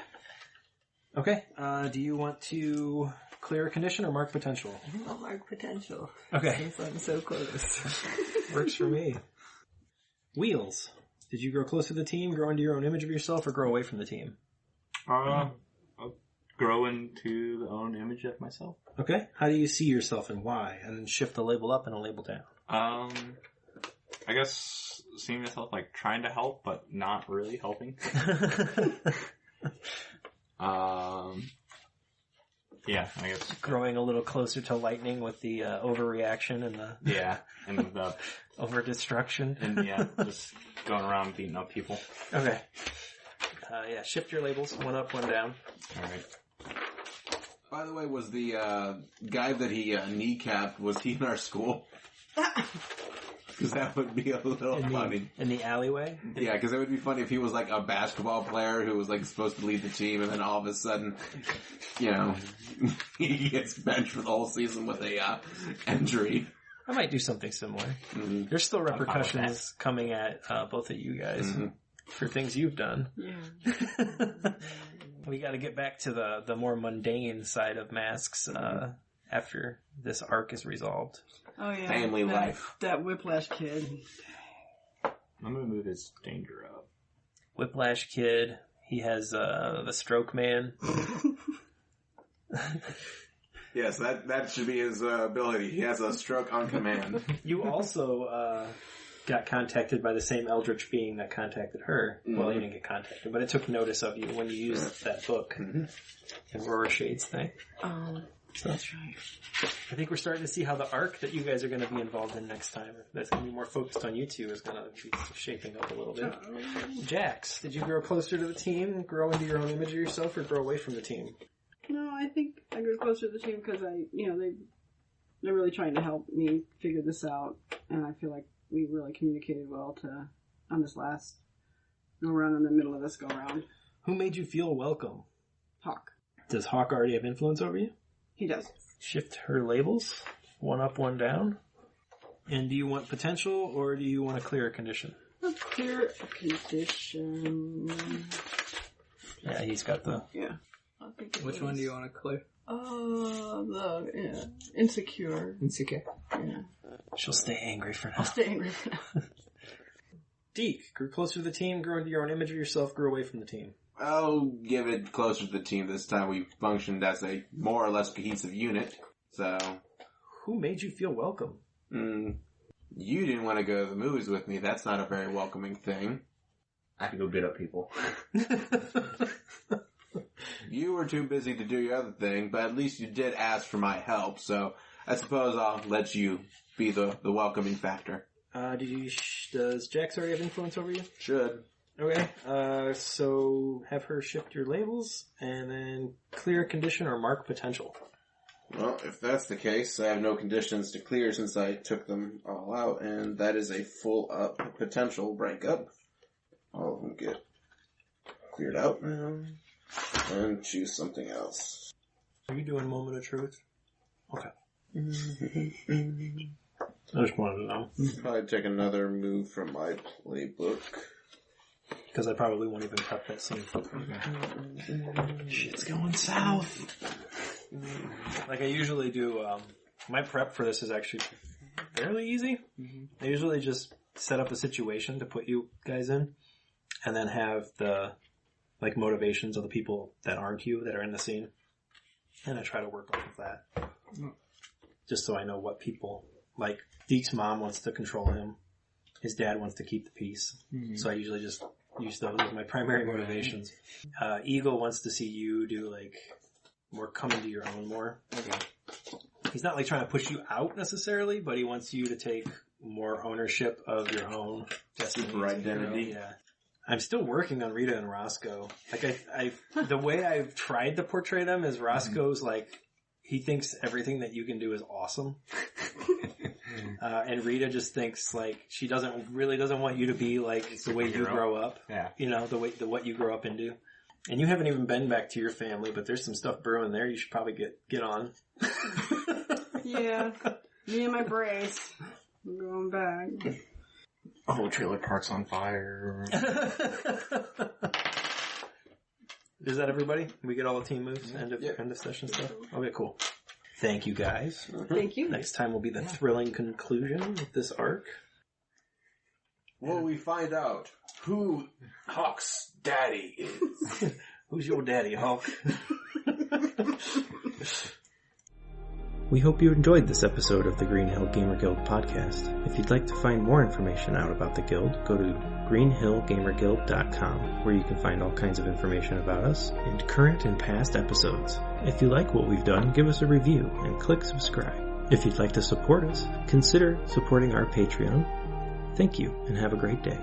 Okay. Do you want to clear a condition or mark potential? I want mark potential. Okay. Since I'm so close. Works for me. Wheels. Did you grow close to the team, grow into your own image of yourself, or grow away from the team? I'll grow into the own image of myself. Okay. How do you see yourself and why? And then shift the label up and a label down. I guess seeing myself like trying to help, but not really helping. Yeah, I guess. Growing a little closer to lightning with the overreaction and the... Yeah, and the... over-destruction. And just going around beating up people. Okay. Shift your labels, one up, one down. Alright. By the way, was the guy that he kneecapped, was he in our school? Because that would be a little funny. In the alleyway? Yeah, because it would be funny if he was like a basketball player who was like supposed to lead the team, and then all of a sudden, he gets benched for the whole season with a injury. I might do something similar. Mm-hmm. There's still repercussions coming at both of you guys for things you've done. Yeah. We got to get back to the more mundane side of masks after this arc is resolved. Oh yeah. Family life. That Whiplash kid. I'm gonna move his danger up. Whiplash kid. He has the stroke man. Yes, that should be his ability. He has a stroke on command. You also got contacted by the same eldritch being that contacted her. Mm-hmm. Well, you didn't get contacted, but it took notice of you when you used that book. Mm-hmm. The Aurora Shades thing. So, that's right. I think we're starting to see how the arc that you guys are going to be involved in next time, that's going to be more focused on you two, is going to be shaping up a little bit. Jax, did you grow closer to the team, grow into your own image of yourself, or grow away from the team? No, I think I grew closer to the team because they're really trying to help me figure this out, and I feel like we really communicated well on this last go around in the middle of this go round. Who made you feel welcome? Hawk. Does Hawk already have influence over you? He does. Shift her labels. One up, one down. And do you want potential, or do you want to clear a condition? Let's clear a condition. Yeah, he's got the... Yeah. Which one do you want to clear? Insecure. Insecure. Yeah. She'll stay angry for now. I'll stay angry for now. Deke, grew closer to the team, grow into your own image of yourself, grow away from the team. I'll give it closer to the team this time. We functioned as a more or less cohesive unit, so... Who made you feel welcome? You didn't want to go to the movies with me. That's not a very welcoming thing. I have to go beat up people. You were too busy to do your other thing, but at least you did ask for my help, so I suppose I'll let you be the welcoming factor. Does Jax already have influence over you? Should. Okay, so have her shift your labels, and then clear a condition or mark potential. Well, if that's the case, I have no conditions to clear since I took them all out, and that is a full up potential breakup. All of them get cleared out now, and choose something else. Are you doing Moment of Truth? Okay. I just wanted to know. Probably take another move from my playbook. Because I probably won't even prep that scene. Shit's going south. Like I usually do, my prep for this is actually fairly easy. I usually just set up a situation to put you guys in, and then have the, like, motivations of the people that aren't you, that are in the scene. And I try to work off of that. Just so I know what people, like, Deke's mom wants to control him. His dad wants to keep the peace. So I usually just use those as my primary motivations. Eagle wants to see you do, like, more come into your own more. Okay. He's not, like, trying to push you out necessarily, but he wants you to take more ownership of your own destiny. Super identity. Yeah. I'm still working on Rita and Roscoe. Like, the way I've tried to portray them is Roscoe's, like, he thinks everything that you can do is awesome. And Rita just thinks, like, she really doesn't want you to be like the way you grow up. Yeah. You know, what you grow up into. And you haven't even been back to your family, but there's some stuff brewing there you should probably get on. Yeah. Me and my brace. I'm going back. Oh, trailer park's on fire. Is that everybody? We get all the team moves? End of session stuff? Okay, cool. Thank you, guys. Thank you. Next time will be the thrilling conclusion of this arc. Will we find out who Hawk's daddy is? Who's your daddy, Hawk? We hope you enjoyed this episode of the Green Hill Gamer Guild podcast. If you'd like to find more information out about the guild, go to greenhillgamerguild.com, where you can find all kinds of information about us and current and past episodes. If you like what we've done, give us a review and click subscribe. If you'd like to support us, consider supporting our Patreon. Thank you and have a great day.